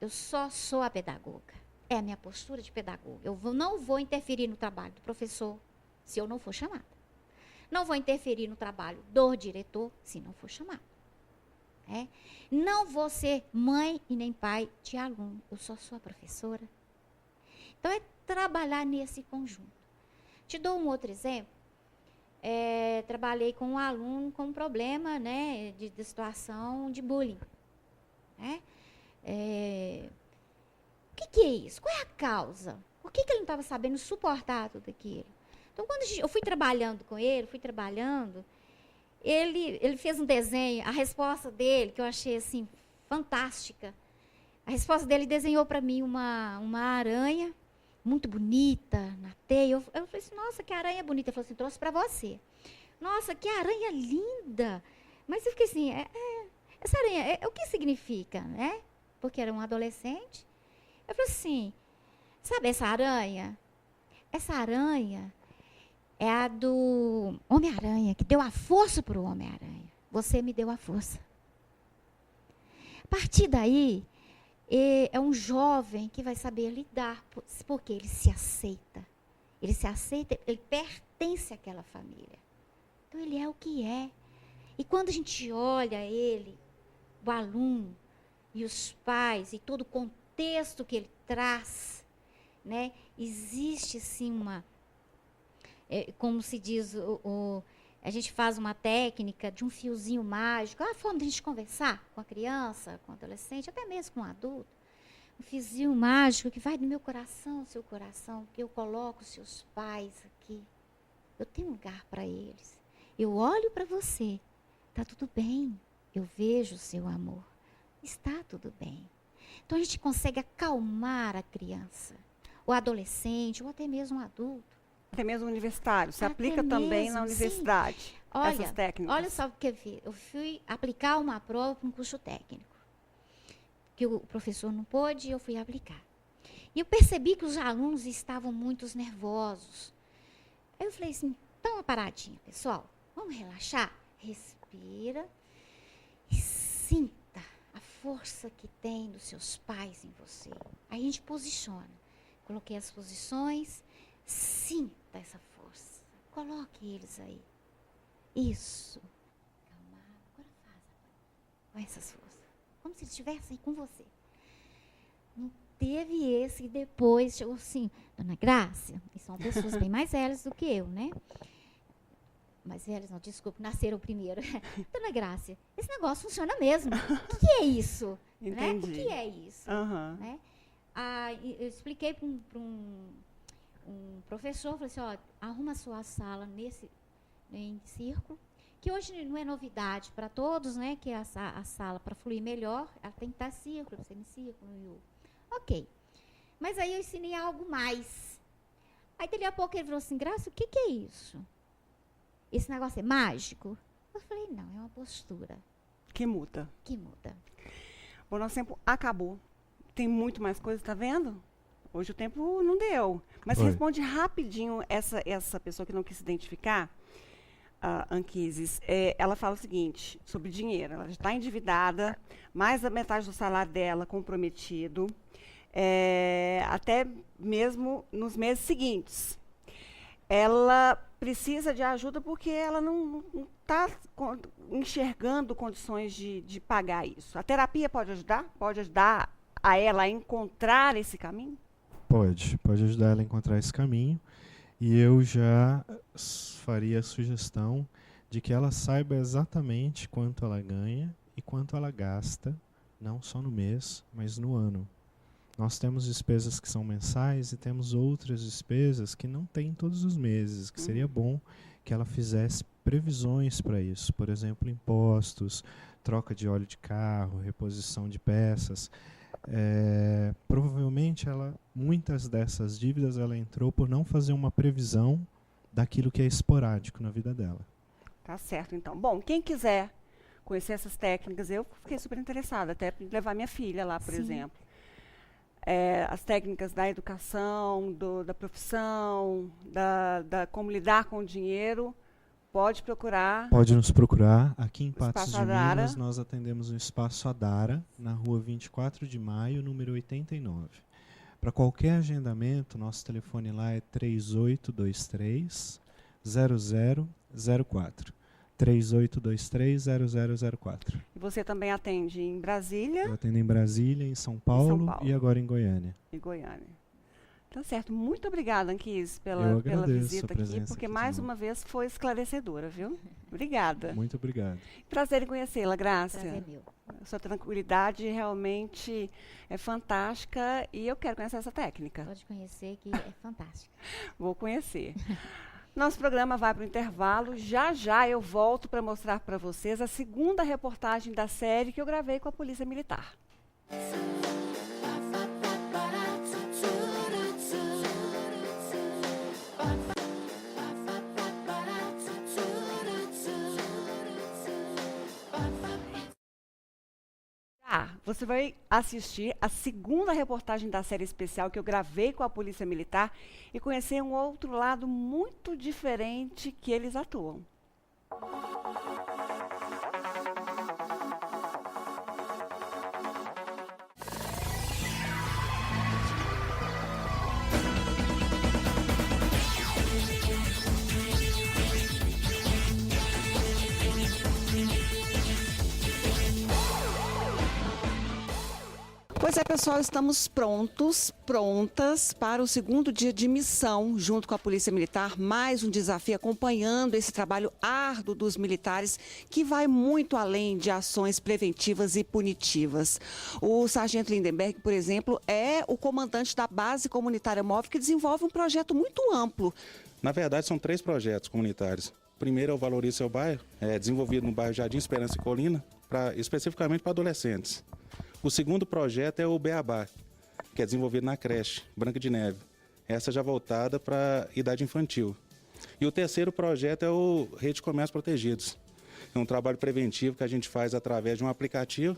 eu só sou a pedagoga. É a minha postura de pedagoga. Eu não vou interferir no trabalho do professor, se eu não for chamada. Não vou interferir no trabalho do diretor, se não for chamada. Não vou ser mãe e nem pai de aluno. Eu só sou a professora. Então, é trabalhar nesse conjunto. Te dou um outro exemplo. Trabalhei com um aluno com um problema, né, de situação de bullying. O que é isso? Qual é a causa? Por que ele não estava sabendo suportar tudo aquilo? Então, quando eu fui trabalhando com ele, ele fez um desenho, a resposta dele, que eu achei assim, fantástica. A resposta dele desenhou para mim uma aranha muito bonita, na teia. Eu falei assim, nossa, que aranha bonita. Ele falou assim, trouxe para você. Nossa, que aranha linda. Mas eu fiquei assim, essa aranha, o que significa, né? porque era um adolescente. Eu falei assim, sabe essa aranha? Essa aranha é a do Homem-Aranha, que deu a força para o Homem-Aranha. Você me deu a força. A partir daí, é um jovem que vai saber lidar, porque ele se aceita. Ele se aceita, ele pertence àquela família. Então, ele é o que é. E quando a gente olha ele, o aluno e os pais, e todo o contexto que ele traz, né, existe, sim, como se diz, a gente faz uma técnica de um fiozinho mágico, a forma de a gente conversar com a criança, com o adolescente, até mesmo com o adulto. Um fiozinho mágico que vai do meu coração ao seu coração, que eu coloco os seus pais aqui. Eu tenho um lugar para eles. Eu olho para você, está tudo bem. Eu vejo o seu amor, está tudo bem. Então a gente consegue acalmar a criança, o adolescente, ou até mesmo o adulto. Até mesmo universitário. Se Até aplica também na mesmo, universidade, essas Olha, técnicas. olha só o que eu fui aplicar uma prova para um curso técnico, que o professor não pôde e eu fui aplicar. E eu percebi que os alunos estavam muito nervosos. Aí eu falei assim, dá uma paradinha, pessoal, vamos relaxar? Respira e sinta a força que tem dos seus pais em você. Aí a gente posiciona. Coloquei as posições, sinta essa força. Coloque eles aí. Isso. Calma. Agora faz. Com essas forças. Como se eles estivessem com você. Não teve esse e depois chegou assim, Dona Grácia, e são pessoas bem mais velhas do que eu, né? Mais velhas, não, desculpa, nasceram primeiro. Dona Grácia, esse negócio funciona mesmo. O que é isso? Entendi. Né? O que é isso? Aham. Né? Eu expliquei para um professor, falei assim, ó, arruma a sua sala em círculo, que hoje não é novidade para todos, né, que a sala, para fluir melhor, ela tem que estar círculo, semicírculo, ok. Mas aí eu ensinei algo mais. Aí, dali a pouco, ele falou assim, Graça, o que é isso? Esse negócio é mágico? Eu falei, não, é uma postura Que muda. que muda. O nosso tempo acabou. Tem muito mais coisa, tá vendo? Hoje o tempo não deu. Mas Oi. responde rapidinho essa pessoa que não quis se identificar, a Anquises. Ela fala o seguinte, sobre dinheiro. Ela já está endividada, mais da metade do salário dela comprometido, até mesmo nos meses seguintes. Ela precisa de ajuda porque ela não está enxergando condições de pagar isso. A terapia pode ajudar? Pode ajudar a ela a encontrar esse caminho? Pode ajudar ela a encontrar esse caminho. E eu já faria a sugestão de que ela saiba exatamente quanto ela ganha e quanto ela gasta, não só no mês, mas no ano. Nós temos despesas que são mensais e temos outras despesas que não tem todos os meses, que seria bom que ela fizesse previsões para isso. Por exemplo, impostos, troca de óleo de carro, reposição de peças. Provavelmente muitas dessas dívidas ela entrou por não fazer uma previsão daquilo que é esporádico na vida dela. Tá certo, então. Bom, quem quiser conhecer essas técnicas, eu fiquei super interessada, até levar minha filha lá, por Sim. exemplo. As técnicas da educação, da profissão, da como lidar com o dinheiro, pode procurar. Pode nos procurar. Aqui em O Patos Espaço de Adara. Minas, nós atendemos o Espaço Adara, na rua 24 de maio, número 89. Para qualquer agendamento, nosso telefone lá é 3823-0004. 3823-0004. E você também atende em Brasília Eu atendo em Brasília, em São Paulo, Paulo. e agora em Goiânia. e Goiânia. Tá certo. Muito obrigada, Anquis, Eu pela agradeço a visita aqui, presença porque aqui de mais novo. uma vez foi esclarecedora, viu? Obrigada. Muito obrigado. Prazer em conhecê-la, Grácia. Prazer meu. A sua tranquilidade realmente é fantástica e eu quero conhecer essa técnica. Pode conhecer que é fantástico. Vou conhecer. Nosso programa vai para o intervalo. Já já eu volto para mostrar para vocês a segunda reportagem da série que eu gravei com a Polícia Militar. você vai assistir a segunda reportagem da série especial que eu gravei com a Polícia Militar e conhecer um outro lado muito diferente que eles atuam. Pois é, pessoal, estamos prontas para o segundo dia de missão junto com a Polícia Militar. Mais um desafio acompanhando esse trabalho árduo dos militares que vai muito além de ações preventivas e punitivas. O sargento Lindenberg, por exemplo, é o comandante da Base Comunitária Móvel que desenvolve um projeto muito amplo. Na verdade, são 3 projetos comunitários. O primeiro é o Valorize Seu Bairro, desenvolvido no bairro Jardim Esperança e Colina, especificamente para adolescentes. O segundo projeto é o Beabá, que é desenvolvido na creche Branca de Neve. Essa já voltada para a idade infantil. E o terceiro projeto é o Rede de Comércios Protegidos. É um trabalho preventivo que a gente faz através de um aplicativo,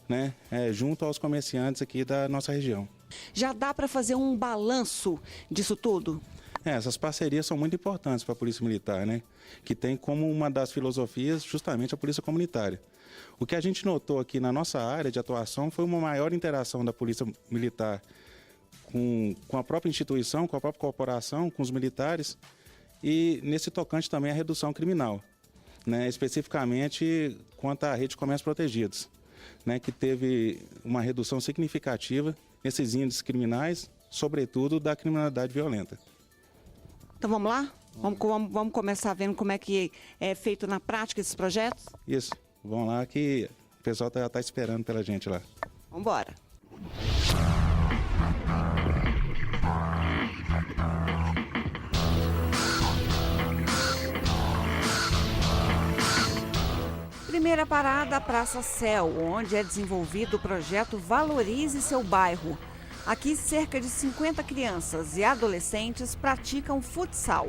né, junto aos comerciantes aqui da nossa região. Já dá para fazer um balanço disso tudo? Essas parcerias são muito importantes para a Polícia Militar, né? Que tem como uma das filosofias justamente a Polícia Comunitária. O que a gente notou aqui na nossa área de atuação foi uma maior interação da Polícia Militar com a própria instituição, com a própria corporação, com os militares e nesse tocante também a redução criminal, né? Especificamente quanto à Rede de Comércios Protegidos, né? Que teve uma redução significativa nesses índices criminais, sobretudo da criminalidade violenta. Então vamos lá? Vamos começar vendo como é que é feito na prática esses projetos? Isso, vamos lá que o pessoal já está esperando pela gente lá. Vamos embora. Primeira parada, Praça Céu, onde é desenvolvido o projeto Valorize Seu Bairro. Aqui, cerca de 50 crianças e adolescentes praticam futsal.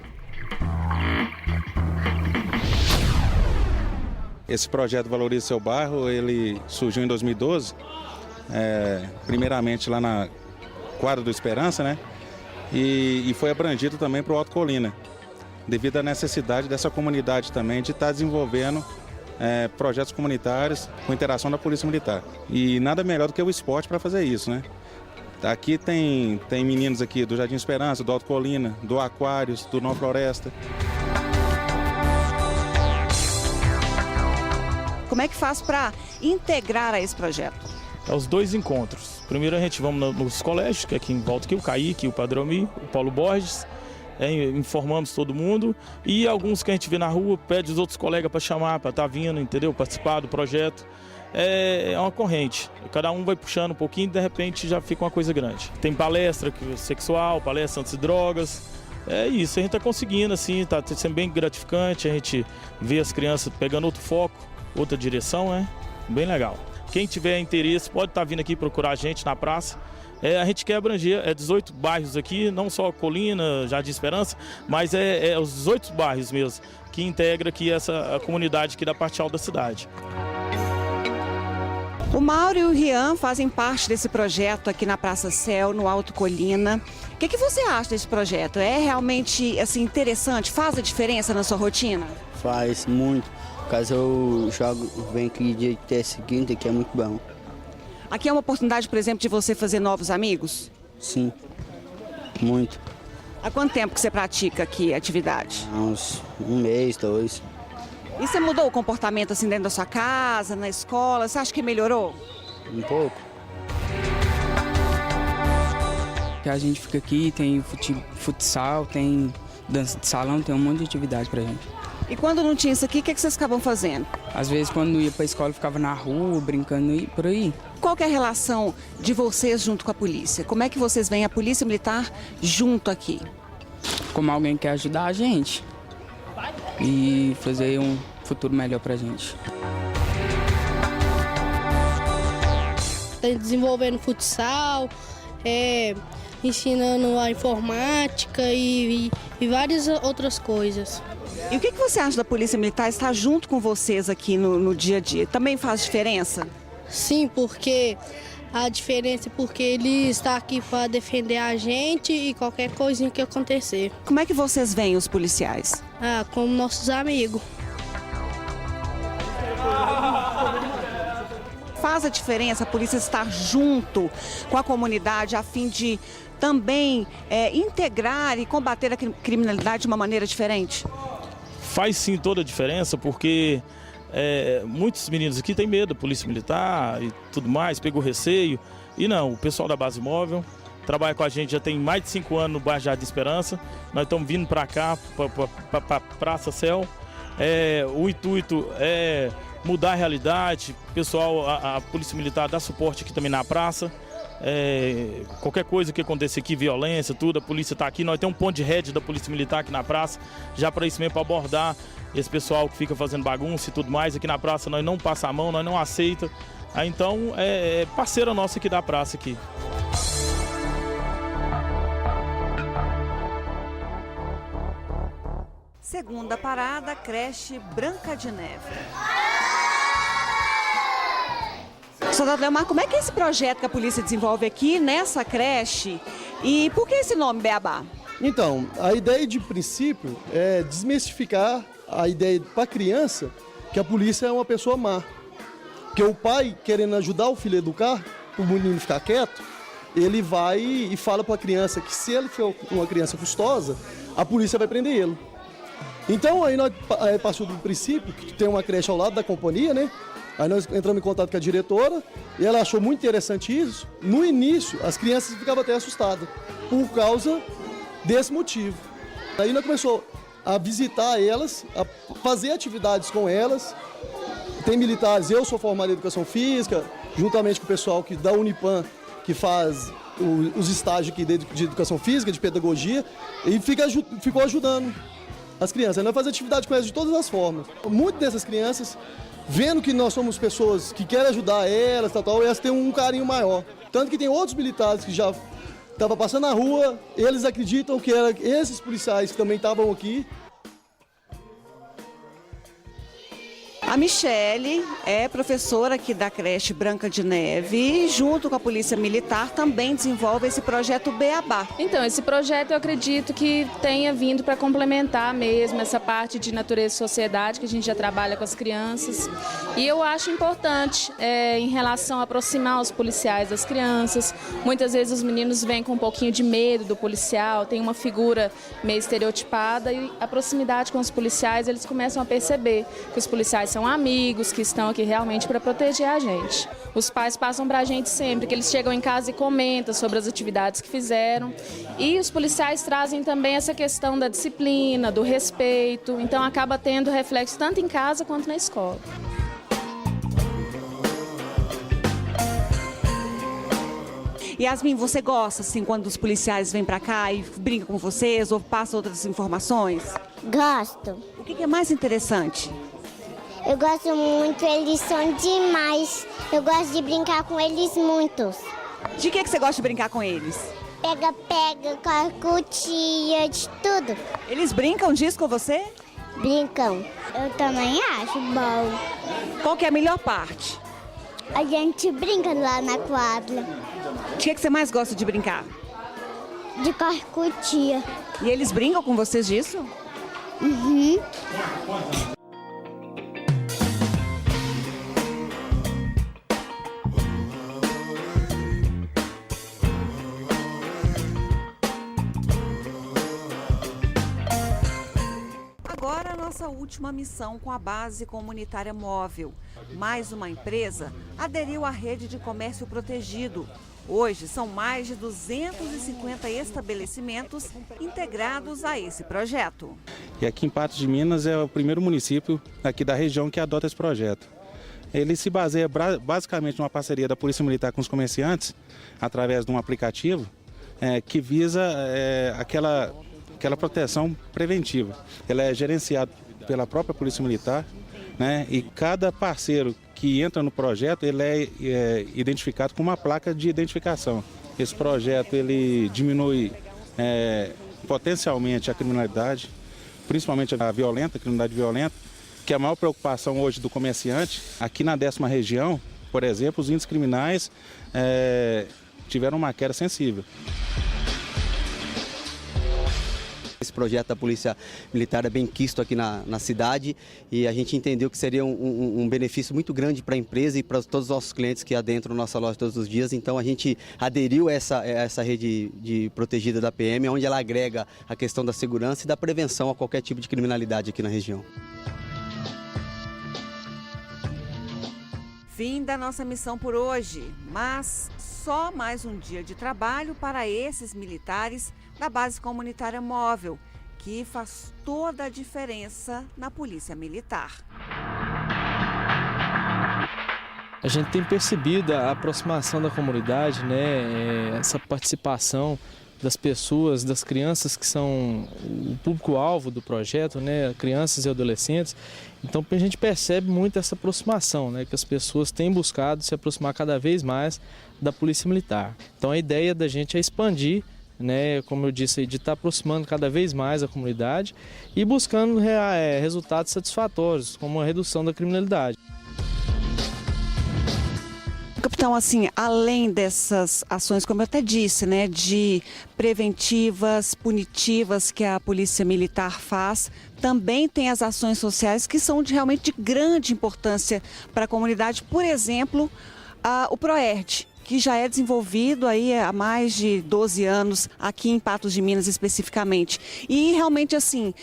Esse projeto Valorize Seu Bairro, ele surgiu em 2012, primeiramente lá na quadra do Esperança, né? E foi abrangido também para o Alto Colina, devido à necessidade dessa comunidade também de estar desenvolvendo projetos comunitários com interação da Polícia Militar. E nada melhor do que o esporte para fazer isso, né? Aqui tem meninos aqui do Jardim Esperança, do Alto Colina, do Aquários, do Nova Floresta. Como é que faz para integrar a esse projeto? É os 2 encontros. Primeiro a gente vamos nos colégios, que é aqui em volta aqui, o Kaique, o Padromi, o Paulo Borges. Informamos todo mundo e alguns que a gente vê na rua, pede os outros colegas para chamar, para estar vindo, entendeu? Participar do projeto. É uma corrente, cada um vai puxando um pouquinho e de repente já fica uma coisa grande. Tem palestra sexual, palestra anti-drogas, é isso, a gente está conseguindo assim, está sendo bem gratificante, a gente vê as crianças pegando outro foco, outra direção, bem legal. Quem tiver interesse pode estar vindo aqui procurar a gente na praça. A gente quer abranger 18 bairros aqui, não só Colina, Jardim Esperança, mas os 18 bairros mesmo, que integra aqui a comunidade aqui da parte alta da cidade. O Mauro e o Rian fazem parte desse projeto aqui na Praça Céu, no Alto Colina. O que você acha desse projeto? É realmente assim, interessante? Faz a diferença na sua rotina? Faz muito. Caso eu venho aqui de terça e quinta, que é muito bom. Aqui é uma oportunidade, por exemplo, de você fazer novos amigos? Sim, muito. Há quanto tempo que você pratica aqui a atividade? Há uns 1 mês, 2. E você mudou o comportamento assim dentro da sua casa, na escola? Você acha que melhorou? Um pouco. A gente fica aqui, tem futsal, tem dança de salão, tem um monte de atividade pra gente. E quando não tinha isso aqui, o que vocês acabam fazendo? Às vezes, quando ia pra escola, ficava na rua, brincando por aí. Qual que é a relação de vocês junto com a polícia? Como é que vocês veem a Polícia Militar junto aqui? Como alguém quer ajudar a gente e fazer um futuro melhor pra gente. Tá desenvolvendo futsal, ensinando a informática e várias outras coisas. E o que você acha da Polícia Militar estar junto com vocês aqui no dia a dia? Também faz diferença? Sim, porque a diferença é porque ele está aqui para defender a gente e qualquer coisinha que acontecer. Como é que vocês veem os policiais? Como nossos amigos. Faz a diferença a polícia estar junto com a comunidade a fim de também integrar e combater a criminalidade de uma maneira diferente? Faz sim toda a diferença, porque muitos meninos aqui têm medo da polícia militar e tudo mais, pegou receio. E não, o pessoal da base móvel trabalha com a gente já tem mais de 5 anos no bairro Jardim de Esperança. Nós estamos vindo para cá, para Praça Céu. O intuito é mudar a realidade. O pessoal, a polícia militar dá suporte aqui também na praça. Qualquer coisa que aconteça aqui, violência, tudo, a polícia está aqui. Nós temos um ponto de rede da polícia militar aqui na praça, já para isso mesmo, para abordar esse pessoal que fica fazendo bagunça e tudo mais. Aqui na praça nós não passa a mão, nós não aceita. Então é parceira nossa aqui da praça aqui. Segunda parada, creche Branca de Neve. Soldado Leomar, como é que é esse projeto que a polícia desenvolve aqui nessa creche e por que esse nome Beabá? Então, a ideia de princípio é desmistificar a ideia para a criança que a polícia é uma pessoa má. Porque o pai, querendo ajudar o filho a educar, para o menino ficar quieto, ele vai e fala para a criança que se ele for uma criança custosa, a polícia vai prender ele. Então aí nós passamos do princípio que tem uma creche ao lado da companhia, né? Aí nós entramos em contato com a diretora e ela achou muito interessante isso. No início, as crianças ficavam até assustadas por causa desse motivo. Aí nós começamos a visitar elas, a fazer atividades com elas. Tem militares, eu sou formado em Educação Física, juntamente com o pessoal da Unipan, que faz os estágios aqui de Educação Física, de Pedagogia, e ficou ajudando as crianças. Aí nós fazemos atividade com elas de todas as formas. Muitas dessas crianças, vendo que nós somos pessoas que querem ajudar elas, elas têm um carinho maior. Tanto que tem outros militares que já estavam passando na rua, eles acreditam que eram esses policiais que também estavam aqui. A Michele é professora aqui da creche Branca de Neve e, junto com a Polícia Militar, também desenvolve esse projeto Beabá. Então, esse projeto eu acredito que tenha vindo para complementar mesmo essa parte de natureza e sociedade que a gente já trabalha com as crianças. E eu acho importante em relação a aproximar os policiais das crianças. Muitas vezes os meninos vêm com um pouquinho de medo do policial, tem uma figura meio estereotipada e a proximidade com os policiais, eles começam a perceber que os policiais são amigos, que estão aqui realmente para proteger a gente. Os pais passam para a gente sempre, que eles chegam em casa e comentam sobre as atividades que fizeram. E os policiais trazem também essa questão da disciplina, do respeito. Então acaba tendo reflexo tanto em casa quanto na escola. Yasmin, você gosta assim quando os policiais vêm para cá e brincam com vocês ou passam outras informações? Gosto. O que é mais interessante? Eu gosto muito, eles são demais. Eu gosto de brincar com eles muitos. De que você gosta de brincar com eles? Pega-pega, carcutia, de tudo. Eles brincam disso com você? Brincam. Eu também acho bom. Qual que é a melhor parte? A gente brinca lá na quadra. De que você mais gosta de brincar? De carcutia. E eles brincam com vocês disso? Uhum. Agora a nossa última missão com a base comunitária móvel. Mais uma empresa aderiu à rede de comércio protegido. Hoje são mais de 250 estabelecimentos integrados a esse projeto. E aqui em Patos de Minas é o primeiro município aqui da região que adota esse projeto. Ele se baseia basicamente numa parceria da Polícia Militar com os comerciantes, através de um aplicativo que visa aquela proteção preventiva. Ela é gerenciada pela própria Polícia Militar, né? E cada parceiro que entra no projeto, ele é identificado com uma placa de identificação. Esse projeto ele diminui potencialmente a criminalidade, principalmente a criminalidade violenta, que é a maior preocupação hoje do comerciante. Aqui na 10ª região, Por exemplo, os índices criminais tiveram uma queda sensível. Esse projeto da Polícia Militar é bem quisto aqui na cidade e a gente entendeu que seria um benefício muito grande para a empresa e para todos os nossos clientes que adentram nossa loja todos os dias. Então a gente aderiu a essa rede de protegida da PM, onde ela agrega a questão da segurança e da prevenção a qualquer tipo de criminalidade aqui na região. Fim da nossa missão por hoje, mas só mais um dia de trabalho para esses militares da Base Comunitária Móvel, que faz toda a diferença na Polícia Militar. A gente tem percebido a aproximação da comunidade, né, essa participação das pessoas, das crianças que são o público-alvo do projeto, né, crianças e adolescentes. Então a gente percebe muito essa aproximação, né, que as pessoas têm buscado se aproximar cada vez mais da Polícia Militar. Então a ideia da gente é expandir, né, como eu disse, de estar aproximando cada vez mais a comunidade e buscando resultados satisfatórios, como a redução da criminalidade. Capitão, assim, além dessas ações, como eu até disse, né, de preventivas, punitivas que a Polícia Militar faz, também tem as ações sociais que são realmente de grande importância para a comunidade. Por exemplo, o PROERD, que já é desenvolvido aí há mais de 12 anos aqui em Patos de Minas especificamente. E realmente assim,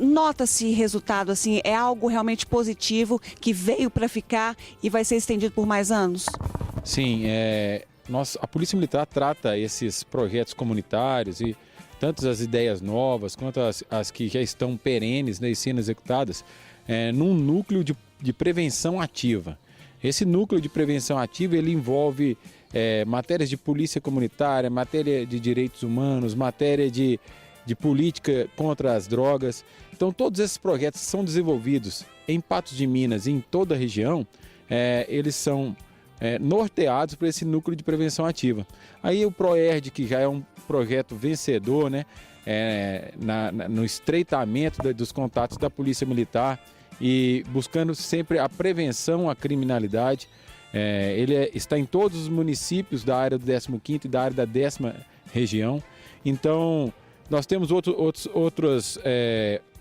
nota-se resultado, assim, é algo realmente positivo que veio para ficar e vai ser estendido por mais anos? Sim, a Polícia Militar trata esses projetos comunitários e tanto as ideias novas quanto as que já estão perenes, né, e sendo executadas, num núcleo de prevenção ativa. Esse núcleo de prevenção ativa ele envolve matérias de polícia comunitária, matéria de direitos humanos, matéria de política contra as drogas. Então todos esses projetos são desenvolvidos em Patos de Minas e em toda a região, eles são norteados por esse núcleo de prevenção ativa. Aí o PROERD, que já é um projeto vencedor, né, no estreitamento dos contatos da Polícia Militar e buscando sempre a prevenção à criminalidade. Ele está em todos os municípios da área do 15º e da área da 10ª região. Então, nós temos outros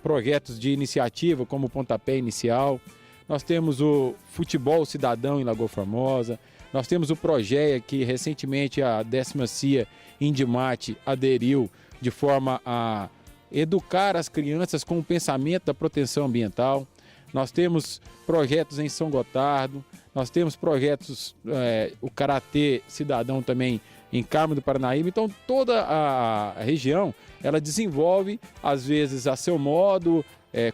projetos de iniciativa, como o Pontapé Inicial. Nós temos o Futebol Cidadão em Lagoa Formosa. Nós temos o Progeia, que recentemente a 10ª CIA Indimate aderiu de forma a educar as crianças com o pensamento da proteção ambiental. Nós temos projetos em São Gotardo, nós temos projetos, o Karatê Cidadão também em Carmo do Paranaíba. Então toda a região, ela desenvolve, às vezes a seu modo,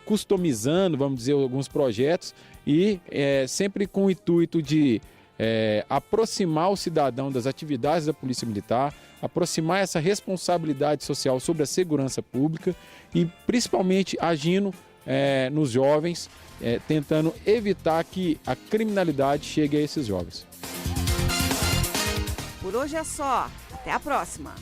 customizando, vamos dizer, alguns projetos e sempre com o intuito de aproximar o cidadão das atividades da Polícia Militar, aproximar essa responsabilidade social sobre a segurança pública e principalmente agindo nos jovens, tentando evitar que a criminalidade chegue a esses jovens. Por hoje é só. Até a próxima.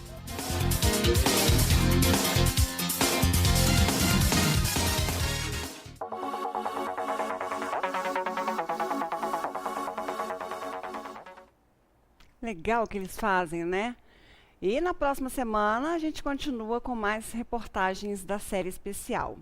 Legal o que eles fazem, né? E na próxima semana a gente continua com mais reportagens da série especial.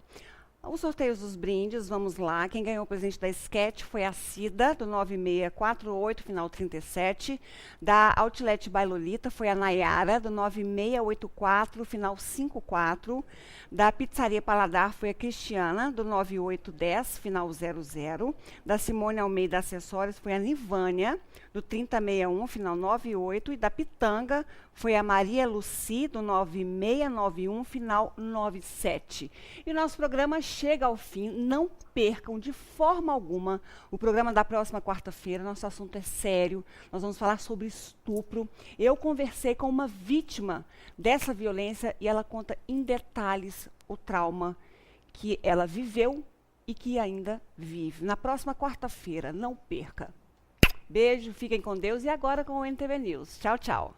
Os sorteios dos brindes, vamos lá. Quem ganhou o presente da Sketch foi a Cida, do 9648, final 37. Da Outlet Bailolita foi a Nayara, do 9684, final 54. Da Pizzaria Paladar foi a Cristiana, do 9810, final 00. Da Simone Almeida Acessórios foi a Nivânia, do 3061, final 98. E da Pitanga foi a Maria Luci, do 9691, final 97. E o nosso programa chega ao fim. Não percam de forma alguma o programa da próxima quarta-feira. Nosso assunto é sério. Nós vamos falar sobre estupro. Eu conversei com uma vítima dessa violência e ela conta em detalhes o trauma que ela viveu e que ainda vive. Na próxima quarta-feira, não perca. Beijo, fiquem com Deus e agora com o NTV News. Tchau, tchau.